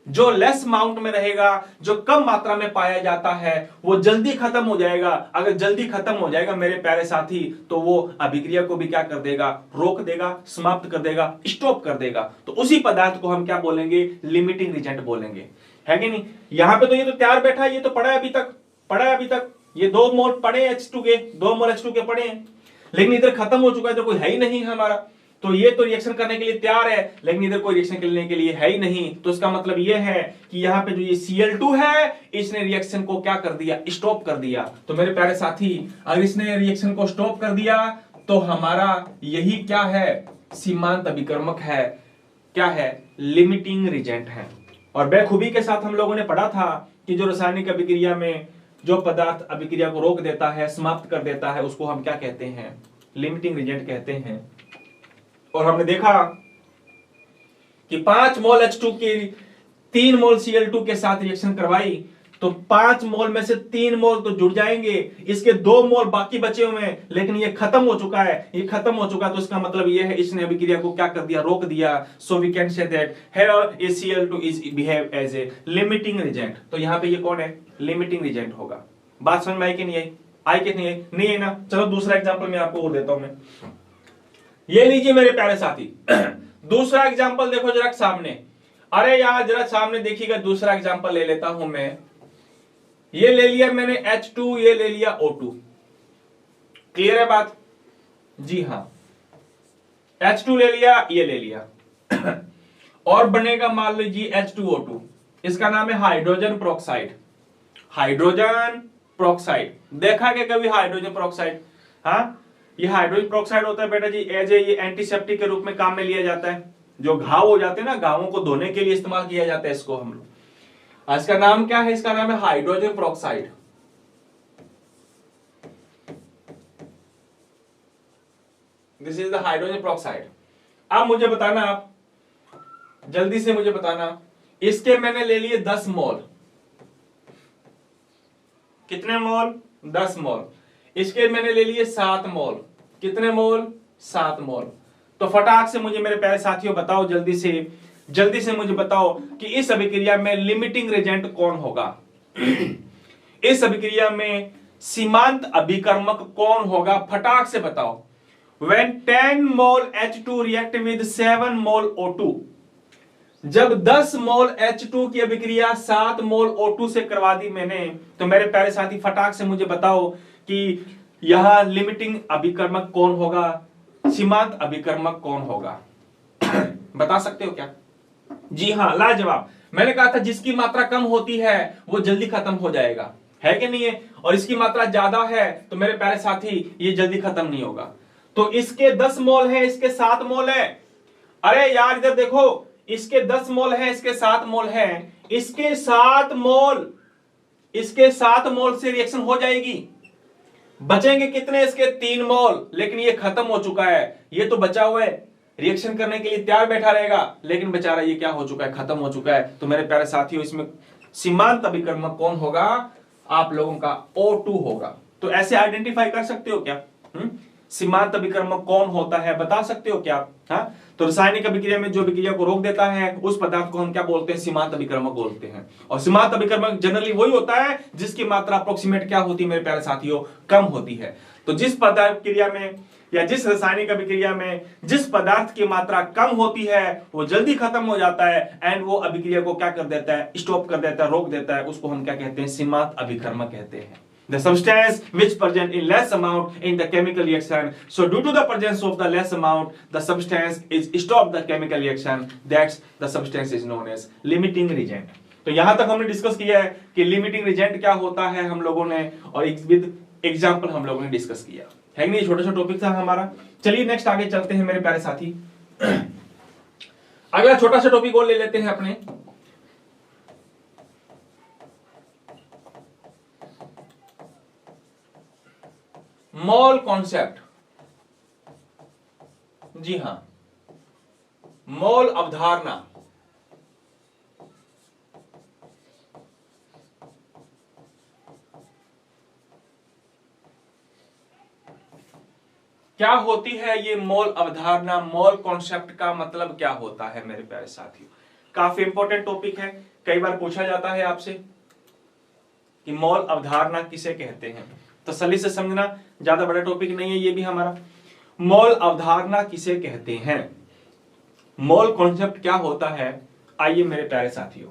जो लेस अमाउंट में रहेगा, जो कम मात्रा में पाया जाता है, वो जल्दी खत्म हो जाएगा। अगर जल्दी खत्म हो जाएगा मेरे प्यारे साथी, तो वो अभिक्रिया को भी क्या कर देगा, रोक देगा, समाप्त कर देगा, स्टॉप कर देगा। तो उसी पदार्थ को हम क्या बोलेंगे, लिमिटिंग रिजेंट बोलेंगे, है कि नहीं। यहां पे तो ये तो तैयार बैठा है, ये तो पड़ा है अभी तक, ये 2 मोल पड़े H2 के, 2 मोल H2 के पड़े हैं, लेकिन इधर खत्म हो चुका है, तो कोई है ही नहीं हमारा। तो ये तो रिएक्शन करने के लिए तैयार है, लेकिन इधर कोई रिएक्शन करने के लिए है ही नहीं। तो इसका मतलब ये है कि यहाँ पे जो ये Cl2 है, इसने रिएक्शन को क्या कर दिया, स्टॉप कर दिया। तो मेरे प्यारे साथी, अगर इसने रिएक्शन को स्टॉप कर दिया तो हमारा यही क्या है, सीमांत अभिकर्मक है, क्या है, लिमिटिंग रिजेंट है। और बेखूबी के साथ हम लोगों ने पढ़ा था कि जो रासायनिक अभिक्रिया में जो पदार्थ अभिक्रिया को रोक देता है, समाप्त कर देता है, उसको हम क्या कहते हैं, लिमिटिंग रिजेंट कहते हैं। और हमने देखा कि 5 मोल H2 की 3 मोल Cl2 के साथ रिएक्शन करवाई, तो 5 मोल में से 3 मोल तो जुड़ जाएंगे, इसके 2 मोल बाकी बचे हुए हैं, लेकिन ये खत्म हो चुका है, तो इसका मतलब ये है इसने अभिक्रिया को क्या कर दिया, रोक दिया। So we can say that here a Cl2 is behave as a limiting reagent. तो यहां पे ये कौन है, लिमिटिंग रिजेंट होगा। बात समझ में आई कि नहीं आई कि नहीं है ना। चलो दूसरा एग्जांपल मैं आपको और देता हूं। मैं ये लीजिए मेरे प्यारे साथी, दूसरा एग्जांपल देखो जरा सामने। अरे यार जरा सामने देखिएगा, दूसरा एग्जांपल ले लेता हूं मैं। ये ले लिया मैंने H2, ये ले लिया O2। क्लियर है बात? जी हां, H2 ले लिया, ये ले लिया और बनेगा मान लीजिए H2O2। इसका नाम है हाइड्रोजन प्रोक्साइड। हाइड्रोजन प्रोक्साइड देखा क्या कभी हाइड्रोजन प्रोक्साइड? हाँ, ये हाइड्रोजन प्रोक्साइड होता है बेटा जी, एज ए ये एंटीसेप्टिक के रूप में काम में लिया जाता है। जो घाव हो जाते हैं ना, घावों को धोने के लिए इस्तेमाल किया जाता है इसको हम लोग। इसका नाम क्या है, इसका नाम है hydrogen peroxide. This is the hydrogen peroxide. अब मुझे बताना, आप जल्दी से मुझे बताना, इसके मैंने ले लिए 10 मोल। कितने मोल? 10 मोल। इसके मैंने ले लिए 7 मोल। कितने मोल? 7 मोल। तो फटाक से मुझे मेरे प्यारे साथियों बताओ, जल्दी से मुझे बताओ कि इस अभिक्रिया में लिमिटिंग रिजेंट कौन होगा? इस अभिक्रिया में सीमांत अभिकर्मक कौन होगा? फटाक से बताओ। When 10 mole H2 react with 7 mole O2, जब 10 मोल H2 की अभिक्रिया 7 मोल O2 से करवा दी मैंने, तो मेरे प्यारे साथी फटाक से मुझे बताओ कि यहां लिमिटिंग अभिकर्मक कौन होगा, सीमांत अभिकर्मक कौन होगा? बता सकते हो क्या? जी हां, लाजवाब। मैंने कहा था जिसकी मात्रा कम होती है वो जल्दी खत्म हो जाएगा, है कि नहीं है? और इसकी मात्रा ज्यादा है तो मेरे प्यारे साथी ये जल्दी खत्म नहीं होगा। तो इसके 10 मोल है, इसके 7 मोल है। अरे यार इधर देखो, इसके 10 मोल है, इसके 7 मोल है। इसके 7 मोल से रिएक्शन हो जाएगी। बचेंगे कितने? इसके 3 मोल। लेकिन ये खत्म हो चुका है, ये तो बचा हुआ है, रिएक्शन करने के लिए तैयार बैठा रहेगा, लेकिन बेचारा ये क्या हो चुका है, खत्म हो चुका है। तो मेरे प्यारे साथियों, इसमें सीमांत अभिकर्मक कौन होगा? आप लोगों का O2 होगा। तो ऐसे आइडेंटिफाई कर सकते हो क्या? सीमांत अभिकर्मक कौन होता है, बता सकते हो क्या? हाँ, तो रासायनिक अभिक्रिया में जो अभिक्रिया को रोक देता है उस पदार्थ को हम क्या बोलते हैं? सीमांत अभिकर्मक बोलते हैं। और सीमांत अभिकर्मक जनरली वही होता है जिसकी मात्रा अप्रोक्सीमेट क्या होती है मेरे प्यारे साथियों? कम होती है। तो जिस पदार्थ क्रिया में या जिस रासायनिक अभिक्रिया में जिस पदार्थ की मात्रा कम होती है वो जल्दी खत्म हो जाता है, एंड वो अभिक्रिया को क्या कर देता है? स्टॉप कर देता है, रोक देता है। उसको हम क्या कहते हैं? सीमांत अभिकर्मक कहते हैं। The substance which present in less amount in the chemical reaction. So due to the presence of the less amount, the substance is stop the chemical reaction. That's the substance is known as limiting reagent. तो यहां तक हमने discuss किया है कि limiting regent क्या होता है हम लोगों ने, और विद एग्जांपल हम लोगों ने डिस्कस किया है नहीं। छोटा सा टॉपिक था हमारा। चलिए नेक्स्ट आगे चलते हैं मेरे प्यारे साथी। अगला छोटा सा टॉपिक और ले लेते हैं अपने। मोल कॉन्सेप्ट, जी हां, मोल अवधारणा। क्या होती है ये मोल अवधारणा? मोल कॉन्सेप्ट का मतलब क्या होता है मेरे प्यारे साथियों? काफी इंपॉर्टेंट टॉपिक है, कई बार पूछा जाता है आपसे कि मोल अवधारणा किसे कहते हैं। तसल्ली से समझना, ज्यादा बड़ा टॉपिक नहीं है ये भी हमारा। मोल अवधारणा किसे कहते हैं, मोल कॉन्सेप्ट क्या होता है, आइए मेरे प्यारे साथियों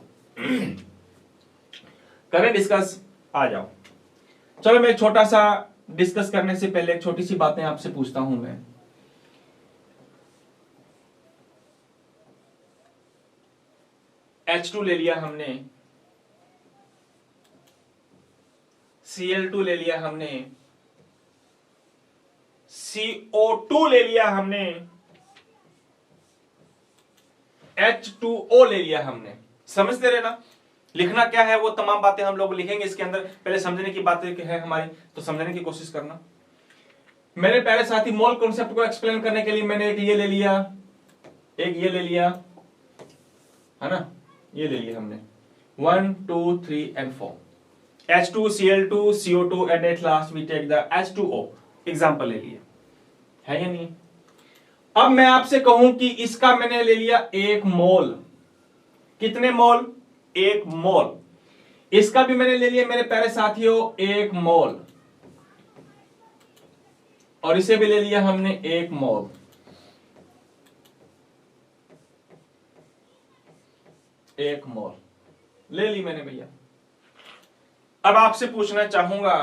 करें डिस्कस। आ जाओ, चलो मैं छोटा सा डिस्कस करने से पहले एक छोटी सी बातें आपसे पूछता हूं मैं। H2 ले लिया हमने, Cl2 ले लिया हमने, CO2 ले लिया हमने, H2O ले लिया हमने। समझते रहे ना, लिखना क्या है वो तमाम बातें हम लोग लिखेंगे इसके अंदर। पहले समझने की बातें है हमारी, तो समझने की कोशिश करना। मेरे प्यारे साथी, मोल कॉन्सेप्ट को एक्सप्लेन करने के लिए मैंने एक ये ले लिया, एक ये ले लिया, है ना, ये ले लिया हमने 1 2 3 and 4, H2 Cl2 CO2 and at last we take the H2O example ले लिया, है या नहीं? अब मैं आपसे कहूं कि इसका मैंने ले लिया 1 मोल, कितने मोल? 1 मोल। इसका भी मैंने ले लिया मेरे प्यारे साथियों 1 मोल, और इसे भी ले लिया हमने 1 मोल। एक मोल ले ली मैंने भैया। अब आपसे पूछना चाहूंगा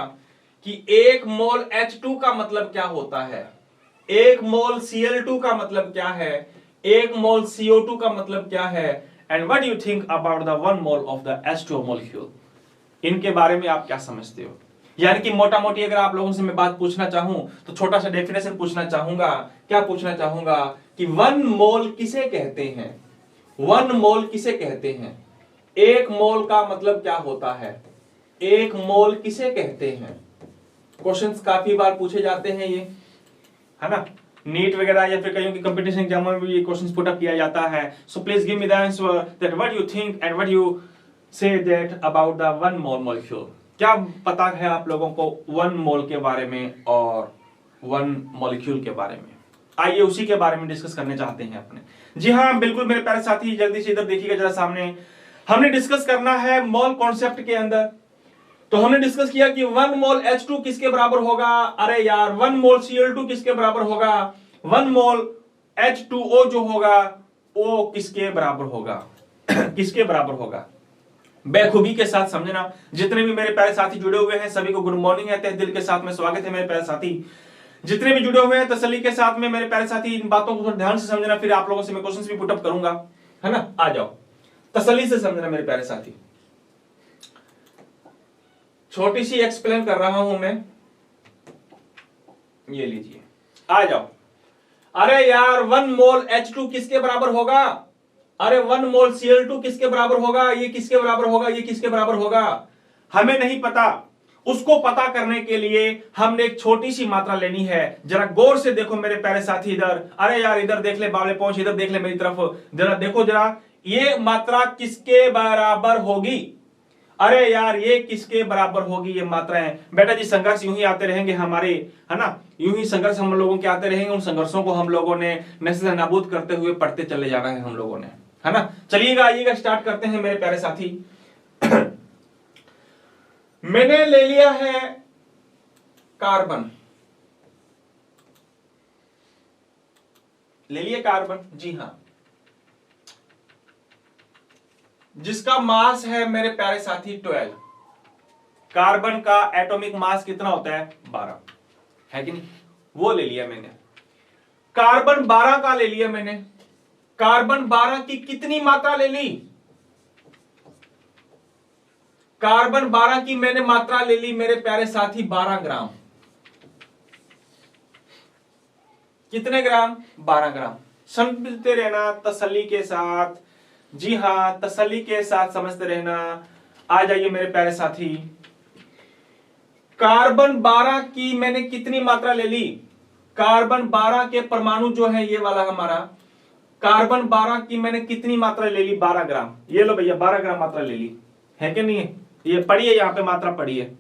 कि 1 मोल H2 का मतलब क्या होता है, 1 मोल Cl2 का मतलब क्या है, 1 मोल CO2 का मतलब क्या है, and what you think about the 1 mole of the H2O molecule? इनके बारे में आप क्या समझते हो? यानी कि मोटा मोटी अगर आप लोगों से मैं बात पूछना चाहूं तो छोटा सा डेफिनेशन पूछना चाहूंगा। क्या पूछना चाहूंगा कि 1 मोल किसे कहते हैं, 1 मोल किसे कहते हैं, 1 मोल का मतलब क्या होता है, 1 मोल किसे कहते हैं? क्वेश्चंस काफी बार पूछे जाते हैं ये, है ना, नीट वगैरह या फिर कहीं की कंपटीशन एग्जाम में भी ये क्वेश्चंस पुट अप किया जाता है। So please give me the answer that what you think and what you say that about the 1 mole molecule. क्या पता है आप लोगों को 1 मोल के बारे में और 1 मॉलिक्यूल के बारे में? आइए उसी के बारे में डिस्कस करने चाहते हैं अपने। जी हाँ बिल्कुल मेरे प्यारे साथी, जल्दी से इधर देखिएगा जरा सामने। हमने डिस्कस करना है मोल कॉन्सेप्ट के अंदर। तो हमने डिस्कस किया कि 1 मोल H2 किसके बराबर होगा? अरे यार 1 मोल Cl2 किसके बराबर होगा? 1 मोल H2O जो होगा वो किसके बराबर होगा? किसके बराबर होगा? बेखूबी के साथ समझना। जितने भी मेरे प्यारे साथी जुड़े हुए हैं सभी को गुड मॉर्निंग है, तहे दिल के साथ में स्वागत है मेरे प्यारे साथी। जितने भी जुड़े हुए हैं तसल्ली के साथ में मेरे प्यारे साथी इन बातों को थोड़ा ध्यान से समझना, फिर आप लोगों से मैं क्वेश्चंस भी पुट अप करूंगा, है ना। आ जाओ, तसल्ली से समझना मेरे प्यारे साथी। छोटी सी एक्सप्लेन कर रहा हूं मैं, ये लीजिए, आ जाओ। अरे यार 1 मोल H2 किसके बराबर होगा? अरे 1 मोल Cl2 किसके बराबर होगा? ये किसके बराबर होगा? ये किसके बराबर होगा? हमें नहीं पता। उसको पता करने के लिए हमने एक छोटी सी मात्रा लेनी है। जरा गौर से देखो मेरे प्यारे साथी इधर। अरे यार इधर देख ले बावले पहुंच, इधर देख ले मेरी तरफ, जरा देखो जरा, ये मात्रा किसके बराबर होगी? अरे यार ये किसके बराबर होगी ये मात्राएं? बेटा जी संघर्ष यूं ही आते रहेंगे हमारे, है ना, यूं ही संघर्ष हम लोगों के आते रहेंगे। उन संघर्षों को हम लोगों ने नस्ल नाबूद करते हुए पढ़ते चले जाना है हम लोगों ने, है ना। चलिएगा आइएगा स्टार्ट करते हैं मेरे प्यारे साथी। मैंने ले लिया है कार्बन, ले लिया कार्बन, जी हां, जिसका मास है मेरे प्यारे साथी 12। कार्बन का एटॉमिक मास कितना होता है? 12, है कि नहीं? वो ले लिया मैंने। कार्बन 12 का ले लिया मैंने। कार्बन 12 की कितनी मात्रा ले ली? कार्बन 12 की मैंने मात्रा ले ली मेरे प्यारे साथी 12 ग्राम। कितने ग्राम? 12 ग्राम। समझते रहना तसल्ली के साथ, जी हां तसल्ली के साथ समझते रहना। आ जाइए मेरे प्यारे साथी। कार्बन 12 की मैंने कितनी मात्रा ले ली, कार्बन 12 के परमाणु जो है ये वाला हमारा, कार्बन 12 की मैंने कितनी मात्रा ले ली, 12 ग्राम। ये लो भैया 12 ग्राम मात्रा ले ली, है कि नहीं है? ये पड़ी है यहाँ पे, मात्रा पड़ी है।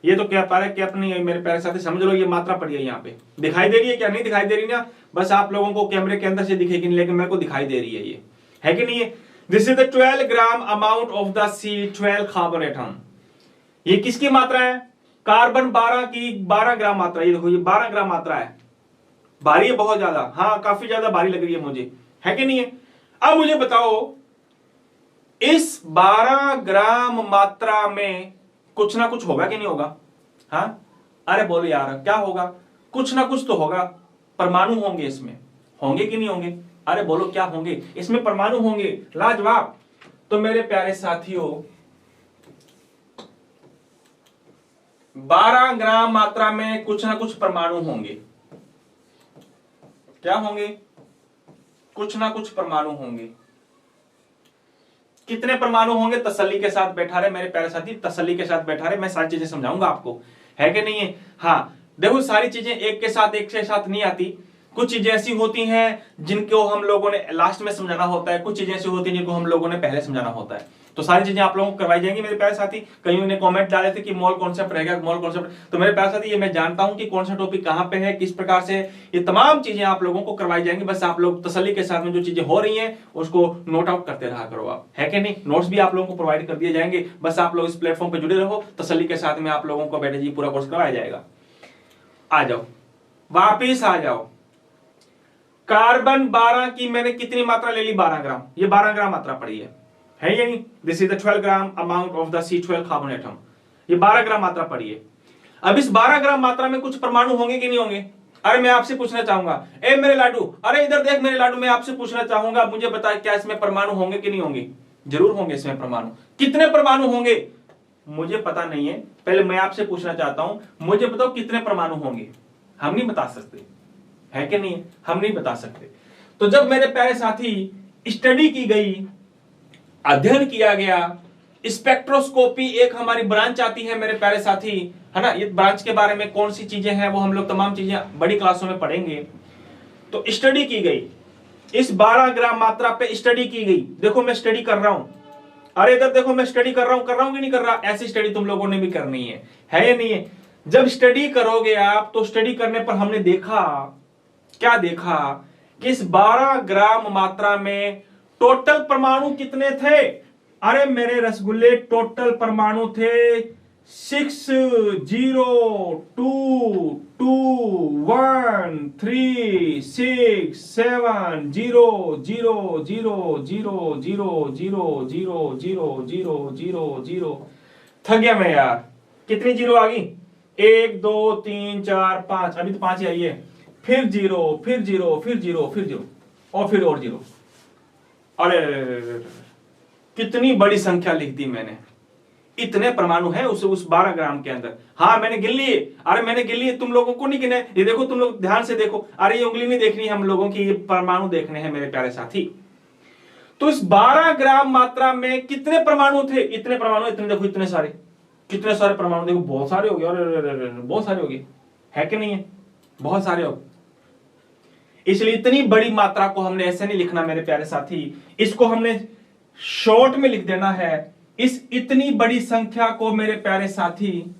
ये तो क्या पा रहा है, क्या नहीं है मेरे प्यारे साथी, समझ लो ये मात्रा पड़ी है यहाँ पे। दिखाई दे रही है क्या, नहीं दिखाई दे रही ना, बस आप लोगों को कैमरे के अंदर से दिखेगी नहीं, लेकिन मेरे को दिखाई दे रही है ये, है कि नहीं है? This is the 12 gram amount of the C12 carbon atom. ये किसकी मात्रा है, कार्बन 12 की 12 ग्राम मात्रा। ये देखो ये 12 ग्राम मात्रा है, भारी है बहुत ज्यादा, हाँ काफी ज्यादा भारी लग रही है मुझे, है कि नहीं है? अब मुझे बताओ इस 12 ग्राम मात्रा में कुछ ना कुछ होगा कि नहीं होगा? हाँ अरे बोलो यार क्या होगा, कुछ ना कुछ तो होगा, परमाणु होंगे इसमें, होंगे कि नहीं होंगे? अरे बोलो क्या होंगे इसमें, परमाणु होंगे, लाजवाब। तो मेरे प्यारे साथियों 12 ग्राम मात्रा में कुछ ना कुछ परमाणु होंगे, क्या होंगे? कुछ ना कुछ परमाणु होंगे। कितने परमाणु होंगे? तसल्ली के साथ बैठा रहे मेरे प्यारे साथी, तसल्ली के साथ बैठा रहे, मैं सारी चीजें समझाऊंगा आपको, है कि नहीं है? हाँ देखो सारी चीजें एक के साथ नहीं आती, कुछ चीजें ऐसी होती हैं जिनको हम लोगों ने लास्ट में समझाना होता है, कुछ चीजें ऐसी होती हैं जिनको हम लोगों ने पहले समझाना होता है। तो सारी चीजें आप लोगों को करवाई जाएंगी मेरे प्यारे साथी। कईयों ने कमेंट डाले थे कि मोल कॉन्सेप्ट रहेगा, मोल कॉन्सेप्ट, तो मेरे प्यारे साथी ये मैं जानता हूं कि कौन सा टॉपिक कहां पे है, किस प्रकार से, ये तमाम चीजें आप लोगों को करवाई जाएंगी। बस आप लोग तसल्ली के साथ में जो चीजें हो रही हैं उसको नोट आउट करते रहा करो आप, है कि नहीं? नोट्स भी आप लोगों को प्रोवाइड कर दिए जाएंगे, बस आप लोग इस प्लेटफॉर्म पे जुड़े रहो, तसल्ली के साथ में आप लोगों को बेटे जी पूरा कोर्स करवाया जाएगा। आ जाओ वापिस आ जाओ, कार्बन 12 की मैंने कितनी मात्रा ले ली, 12 ग्राम, ये 12 ग्राम मात्रा पड़ी है या नहीं? This is the 12 gram amount of the C12 carbon atom, ये 12 ग्राम मात्रा पड़ी है। अब इस 12 ग्राम मात्रा में कुछ परमाणु होंगे कि नहीं होंगे? अरे मैं आपसे पूछना चाहूंगा, ए मेरे लाडू, अरे इधर देख मेरे लाडू, मैं आपसे पूछना चाहूंगा, मुझे बता क्या इसमें परमाणु होंगे कि नहीं होंगे? जरूर होंगे इसमें परमाणु। कितने परमाणु होंगे मुझे पता नहीं है, पहले मैं आपसे पूछना चाहता हूं, मुझे बताओ कितने परमाणु होंगे? हम नहीं बता सकते, है कि नहीं? हम नहीं बता सकते। तो जब मेरे प्यारे साथी स्टडी की गई, अध्ययन किया गया, स्पेक्ट्रोस्कोपी एक हमारी ब्रांच आती है मेरे प्यारे साथी, है ना? ये ब्रांच के बारे में कौन सी चीजें हैं वो हम लोग तमाम चीजें बड़ी क्लासों में पढ़ेंगे। तो स्टडी की गई, इस 12 ग्राम मात्रा पे स्टडी की गई। देखो मैं स्टडी कर रहा हूं, अरे इधर देखो मैं स्टडी कर रहा हूं कि नहीं कर रहा? ऐसी स्टडी तुम लोगों ने भी करनी है या नहीं है? जब स्टडी करोगे आप तो स्टडी करने पर हमने देखा, क्या देखा कि इस 12 ग्राम मात्रा में टोटल परमाणु कितने थे? अरे मेरे रसगुल्ले टोटल परमाणु थे 6022136700000000000। थक गया मैं यार, कितनी जीरो आ गई? 1 2 3 4 5, अभी तो 5 ही आई है, फिर जीरो, फिर जीरो, फिर जीरो, फिर जीरो, और फिर और जीरो। अरे कितनी बड़ी संख्या लिख दी मैंने, इतने परमाणु हैं उस 12 ग्राम के अंदर। हाँ मैंने गिन लिए, अरे मैंने गिन लिए, तुम लोगों को नहीं गिने। ये देखो तुम लोग ध्यान से देखो, अरे ये उंगली नहीं देखनी हम लोगों की, ये परमाणु देखने हैं मेरे प्यारे साथी। तो इस 12 ग्राम मात्रा में कितने परमाणु थे? इतने परमाणु, इतने देखो, इतने सारे, कितने सारे परमाणु, देखो बहुत सारे हो गए, और बहुत सारे हो गए, है कि नहीं है? बहुत सारे हो। इसलिए इतनी बड़ी मात्रा को हमने ऐसे नहीं लिखना मेरे प्यारे साथी, इसको हमने शॉर्ट में लिख देना है। इस इतनी बड़ी संख्या को मेरे प्यारे साथी,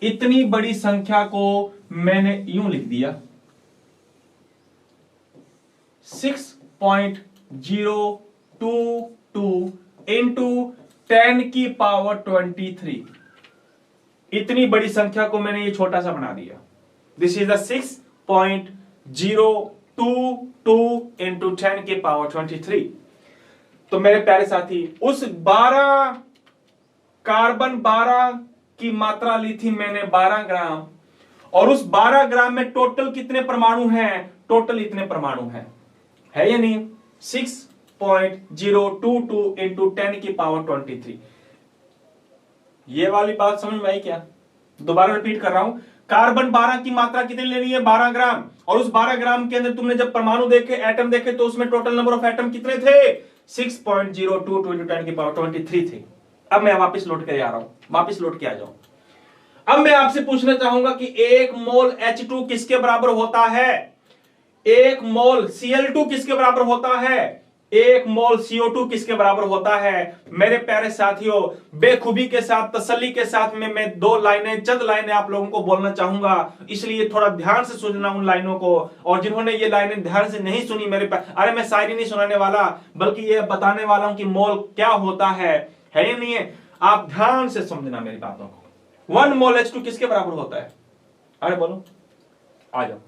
इतनी बड़ी संख्या को मैंने यूं लिख दिया 6.022 इंटू 10 की पावर 23। इतनी बड़ी संख्या को मैंने ये छोटा सा बना दिया। दिस इज द 6.022 इंटू 10 की पावर 23। तो मेरे प्यारे साथी उस 12 कार्बन 12 की मात्रा ली थी मैंने 12 ग्राम, और उस 12 ग्राम में टोटल कितने परमाणु हैं? टोटल इतने परमाणु हैं, है या नहीं? 6.022 इंटू 10 की पावर 23। ये वाली बात समझ में आई क्या? दोबारा रिपीट कर रहा हूं, कार्बन 12 की मात्रा कितनी लेनी है? 12 ग्राम, और उस 12 ग्राम के अंदर तुमने जब परमाणु देखे, एटम देखे, तो उसमें टोटल नंबर ऑफ एटम कितने थे? 6.022 इंटू 10 की पावर 23 थे। अब मैं वापस लौट के आ रहा हूं, वापस लौट के आ जाऊं। अब मैं आपसे पूछना चाहूंगा कि 1 मोल H2 किसके बराबर होता है? 1 मोल Cl2 किसके बराबर होता है? 1 मोल CO2 किसके बराबर होता है? मेरे प्यारे साथियों, बेखूबी के साथ, तसल्ली के साथ में मैं चंद लाइनें आप लोगों को बोलना चाहूंगा, इसलिए थोड़ा ध्यान से सुनना उन लाइनों को। और जिन्होंने ये लाइनें ध्यान से नहीं सुनी, अरे मैं शायरी नहीं सुनाने वाला, बल्कि ये बताने वाला हूं कि मोल क्या होता है या नहीं है। आप ध्यान से समझना मेरी बातों को। 1 मोल H2 किसके बराबर होता है? अरे बोलो, आ जाओ।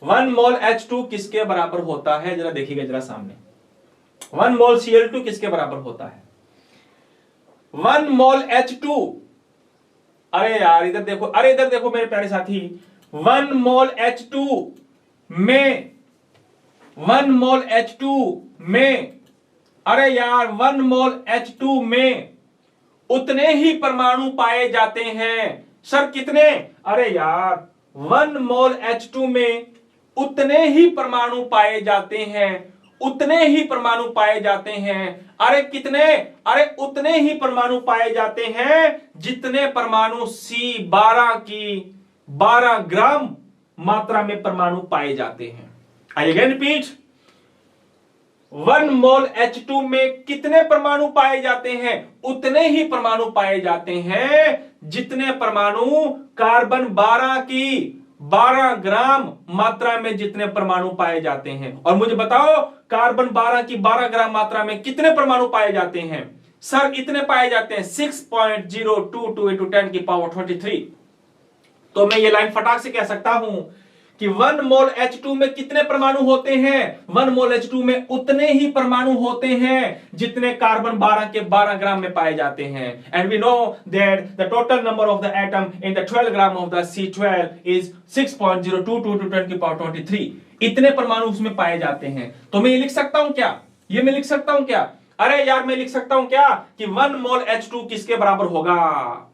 1 मोल H2 किसके बराबर होता है? जरा देखिएगा जरा सामने। 1 मोल Cl2 किसके बराबर होता है? 1 मोल H2, अरे यार इधर देखो, अरे इधर देखो मेरे प्यारे साथी। 1 मोल H2 में 1 मोल H2 में, अरे यार 1 मोल H2 में उतने ही परमाणु पाए जाते हैं। सर कितने? अरे यार 1 मोल H2 में उतने ही परमाणु पाए जाते हैं, उतने ही परमाणु पाए जाते हैं। अरे कितने? अरे उतने ही परमाणु पाए जाते हैं जितने परमाणु C12 की 12 ग्राम मात्रा में परमाणु पाए जाते हैं। आई अगेन रिपीट, 1 मोल H2 में कितने परमाणु पाए जाते हैं? उतने ही परमाणु पाए जाते हैं जितने परमाणु कार्बन 12 की 12 ग्राम मात्रा में जितने परमाणु पाए जाते हैं। और मुझे बताओ, कार्बन 12 की 12 ग्राम मात्रा में कितने परमाणु पाए जाते हैं? सर इतने पाए जाते हैं 6.022 into 10 की पावर 23। तो मैं ये लाइन फटाक से कह सकता हूं कि 1 मोल H2 में कितने परमाणु होते हैं? 1 मोल H2 में उतने ही परमाणु होते हैं जितने कार्बन 12 के 12 ग्राम में पाए जाते हैं। And we know that the total number of the atom in the 12 gram of the C12 is 6.022 to 10 की पावर 23। इतने परमाणु उसमें पाए जाते हैं। तो मैं ये लिख सकता हूं क्या? ये मैं लिख सकता हूं क्या? अरे यार मैं लिख सकता हूं क्या कि 1 मोल H2 किसके बराबर होगा?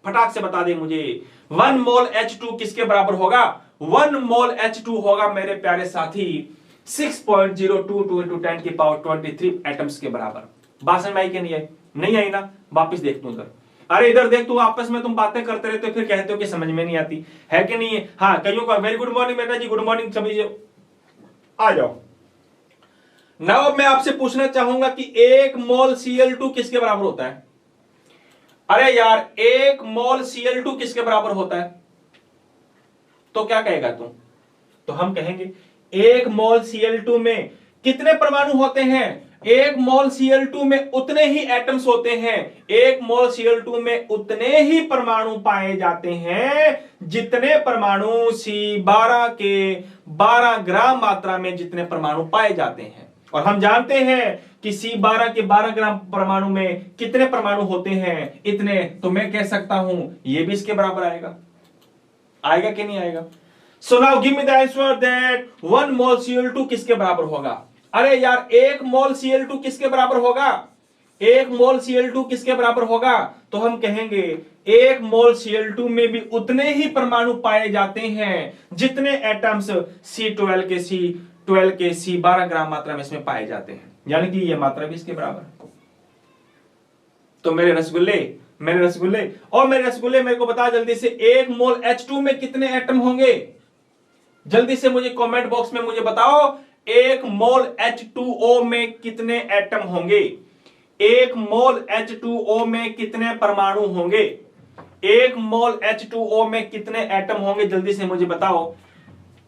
फटाक से बता दे मुझे। 1 मोल H2 किसके बराबर होगा? 1 मोल H2 होगा मेरे प्यारे साथी 6.022 into 10 की पावर 23 एटम्स के बराबर। बात समझ में आई कि नहीं आई? नहीं आई ना? वापस देख तू उधर। अरे इधर देख तू, आपस में तुम बातें करते रहते हो, फिर कहते हो कि समझ में नहीं आती है कि नहीं है? हाँ, कईयों का वेरी गुड मॉर्निंग बेटा जी, गुड मॉर्निंग सभी, आ जाओ। नाउ मैं आपसे पूछना चाहूंगा कि 1 मोल Cl2 किसके बराबर होता है? अरे यार 1 मोल Cl2 किसके बराबर होता है? तो क्या कहेगा तू? तो हम कहेंगे 1 मोल Cl2 में कितने परमाणु होते हैं? 1 मोल Cl2 में उतने ही एटम्स होते हैं। 1 मोल Cl2 में उतने ही परमाणु पाए जाते हैं जितने परमाणु C12 के 12 ग्राम मात्रा में जितने परमाणु पाए जाते हैं। और हम जानते हैं कि C12 के 12 ग्राम परमाणु में कितने परमाणु होते हैं? इतने। तो मैं कह सकता हूं यह भी इसके बराबर आएगा। आएगा कि नहीं आएगा? So now give me the answer that 1 mole Cl2 किसके बराबर होगा? अरे यार 1 मोल Cl2 किसके बराबर होगा? 1 मोल Cl2 किसके बराबर होगा? तो हम कहेंगे 1 मोल Cl2 में भी उतने ही परमाणु पाए जाते हैं जितने एटम्स C12 के C12 ग्राम मात्रा में इसमें पाए जाते हैं, यानी कि यह मात्रा भी इसके बराबर। तो मेरे रसगुल्ले मेरे को बता जल्दी से, 1 मोल H2 में कितने एटम होंगे? जल्दी से मुझे कमेंट बॉक्स में मुझे बताओ, 1 मोल H2O में कितने एटम होंगे? 1 मोल H2O में कितने परमाणु होंगे? 1 मोल H2O में कितने एटम होंगे? जल्दी से मुझे बताओ।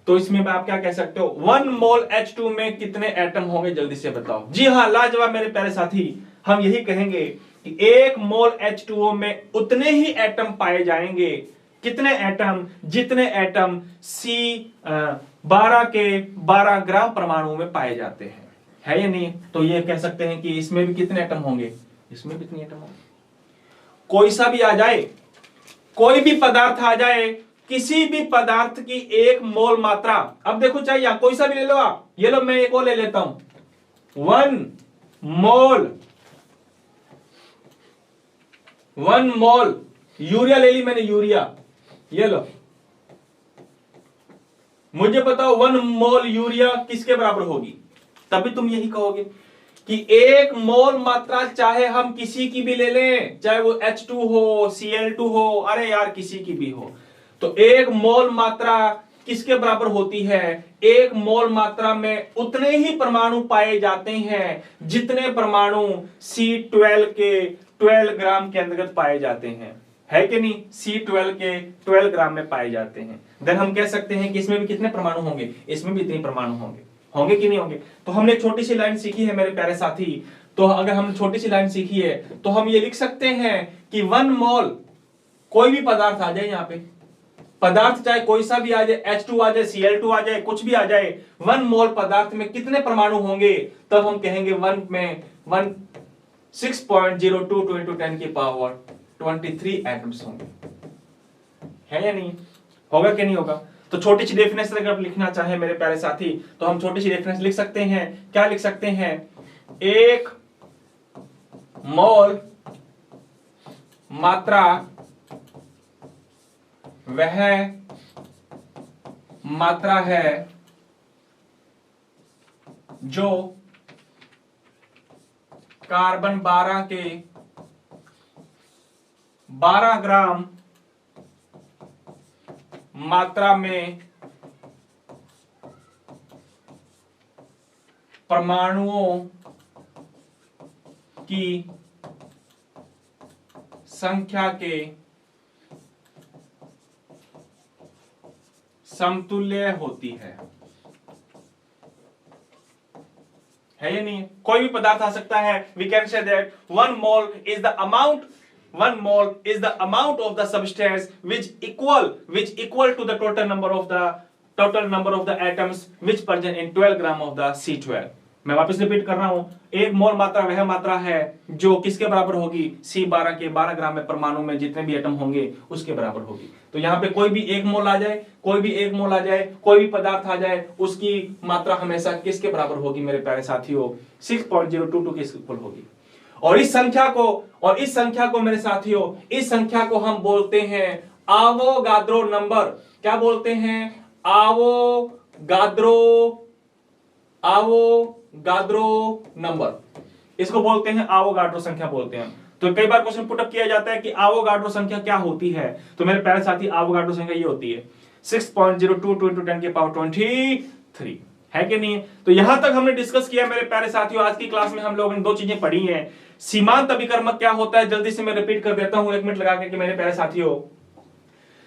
तो इसमें आप क्या कह सकते हो? 1 मोल H2 में कितने एटम होंगे? जल्दी से बताओ। जी हां, लाजवाब मेरे प्यारे साथी, हम यही कहेंगे कि 1 मोल H2O में उतने ही एटम पाए जाएंगे। कितने एटम? जितने एटम C12 के 12 ग्राम परमाणु में पाए जाते हैं, है या नहीं? तो ये कह सकते हैं कि इसमें भी कितने एटम होंगे? इसमें भी कितने एटम होंगे? कोई सा भी आ जाए, कोई भी पदार्थ आ जाए, किसी भी पदार्थ की 1 मोल मात्रा, अब देखो चाहिए कोई सा भी ले लो आप, ये लो मैं एक और ले लेता हूं, 1 मोल यूरिया ले ली मैंने, यूरिया, ये लो। मुझे बताओ 1 मोल यूरिया किसके बराबर होगी? तभी तुम यही कहोगे कि 1 मोल मात्रा चाहे हम किसी की भी ले लें, चाहे वो H2 हो, Cl2 हो, अरे यार किसी की भी हो, तो एक मोल मात्रा किसके बराबर होती है? एक मोल मात्रा में उतने ही परमाणु पाए जाते हैं जितने परमाणु C12 के 12 ग्राम के अंतर्गत पाए जाते हैं, है कि नहीं? C12 के 12 ग्राम में पाए जाते हैं। देन हम कह सकते हैं कि इसमें भी कितने परमाणु होंगे? इसमें भी इतने परमाणु होंगे। होंगे कि नहीं होंगे? तो हमने छोटी सी लाइन सीखी है मेरे प्यारे साथी। तो अगर हम छोटी सी लाइन सीखी है तो हम ये लिख सकते हैं कि 1 मोल, कोई भी पदार्थ आ जाए, यहां पे पदार्थ चाहे कोई सा भी आ जाए, H2 आ जाए, Cl2 आ जाए, कुछ भी आ जाए, 1 मोल पदार्थ में कितने परमाणु होंगे? तब हम कहेंगे 1 में 6.02 × 10⁻23 एटम्स होंगे, है या नहीं? होगा कि नहीं होगा? तो छोटी सी डेफिनेशन अगर लिखना चाहे मेरे प्यारे साथी तो हम छोटी सी डेफिनेशन लिख सकते हैं। क्या लिख सकते हैं? एक मोल मात्रा वह मात्रा है जो कार्बन 12 के 12 ग्राम मात्रा में परमाणुओं की संख्या के समतुल्य होती है या नहीं? कोई भी पदार्थ आ सकता है। We can say that 1 mole is the amount, 1 mole is the amount of the substance which equal to the total number of the atoms which present in 12 gram of the C12। मैं वापस repeat कर रहा हूं, एक मोल मात्रा वह मात्रा है जो किसके बराबर होगी? C12 के 12 ग्राम में परमाणु में जितने भी एटम होंगे उसके बराबर होगी। तो यहाँ पे कोई भी एक मोल आ जाए, कोई भी एक मोल आ जाए, कोई भी पदार्थ आ जाए, उसकी मात्रा हमेशा किसके बराबर होगी मेरे प्यारे साथियों? 6.022 के इक्वल होगी। और इस संख्या को मेरे साथियों, इस संख्या को हम बोलते हैं आवोगाद्रो नंबर। क्या बोलते हैं? आवोगाद्रो नंबर, इसको बोलते हैं आवोगाड्रो संख्या बोलते हैं। तो कई बार क्वेश्चन पुटअप किया जाता है कि आवोगाड्रो संख्या क्या होती है? तो मेरे प्यारे साथी आवोगाड्रो संख्या ये होती है 6.022 × 10⁻23, है कि नहीं? तो यहां तक हमने डिस्कस किया मेरे प्यारे साथियों। आज की क्लास में हम लोगों ने 2 चीजें पढ़ी हैं। सीमांत अभिकर्मक क्या होता है, जल्दी से मैं रिपीट कर देता हूं 1 मिनट लगा के मेरे प्यारे साथियों।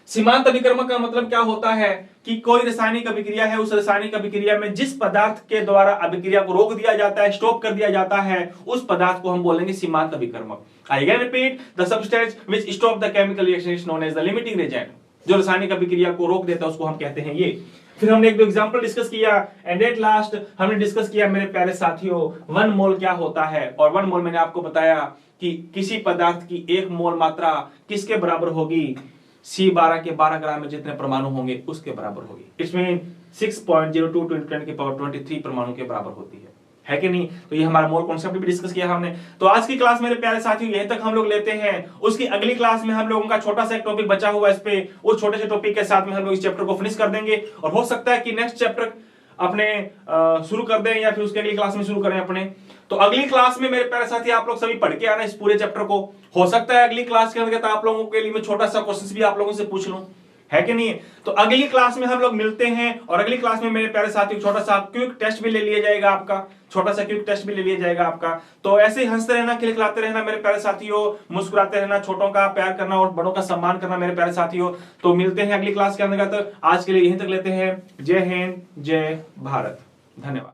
सीमांत अभिकर्मक का मतलब क्या होता है कि कोई रासायनिक अभिक्रिया है, उस रासायनिक अभिक्रिया में जिस पदार्थ के द्वारा अभिक्रिया को रोक दिया जाता है, स्टॉप कर दिया जाता है, उस पदार्थ को हम बोलेंगे सीमांत अभिकर्मक। I again repeat, the substance which stop the chemical reaction is known as the limiting agent. जो रासायनिक अभिक्रिया को रोक देता है उसको हम कहते हैं ये। फिर हमने एक दो एग्जांपल डिस्कस किया एंड एट लास्ट हमने डिस्कस किया मेरे प्यारे साथियों 1 मोल क्या होता है। और 1 मोल मैंने आपको बताया कि किसी पदार्थ की 1 मोल मात्रा किसके बराबर होगी? C12 के 12 ग्राम में जितने परमाणु होंगे उसके बराबर होगी। इट्स मीन 6.02 × 10⁻23 परमाणु के बराबर होती है कि नहीं? तो ये हमारा मोल कॉन्सेप्ट भी डिस्कस किया हमने। तो आज की क्लास मेरे प्यारे साथियों यहीं तक हम लोग लेते हैं। उसकी अगली क्लास में हम लोगों का छोटा सा एक टॉपिक बचा हुआ है, इस पे उस छोटे से टॉपिक के साथ में हम लोग इस चैप्टर को फिनिश कर देंगे। और हो सकता है कि नेक्स्ट चैप्टर अपने शुरू कर दें या फिर उसके अगली क्लास में शुरू करें अपने। तो अगली क्लास में मेरे प्यारे साथी आप लोग सभी पढ़ के आना इस पूरे चैप्टर को। हो सकता है अगली क्लास के अंतर्गत आप लोगों के लिए मैं छोटा सा क्वेश्चन भी आप लोगों से पूछ लूं, है कि नहीं? तो अगली क्लास में हम लोग मिलते हैं और अगली क्लास में मेरे प्यारे साथियों छोटा सा क्विक टेस्ट भी ले लिया जाएगा आपका, छोटा सा क्विक टेस्ट भी ले लिया जाएगा आपका। तो ऐसे ही हंसते रहना, खिलखिलाते रहना मेरे प्यारे साथियों, मुस्कुराते रहना, छोटों का प्यार करना और बड़ों का सम्मान करना मेरे प्यारे साथियों। तो मिलते हैं अगली क्लास के अंतर्गत। आज के लिए यहीं तक लेते हैं। जय हिंद, जय भारत, धन्यवाद।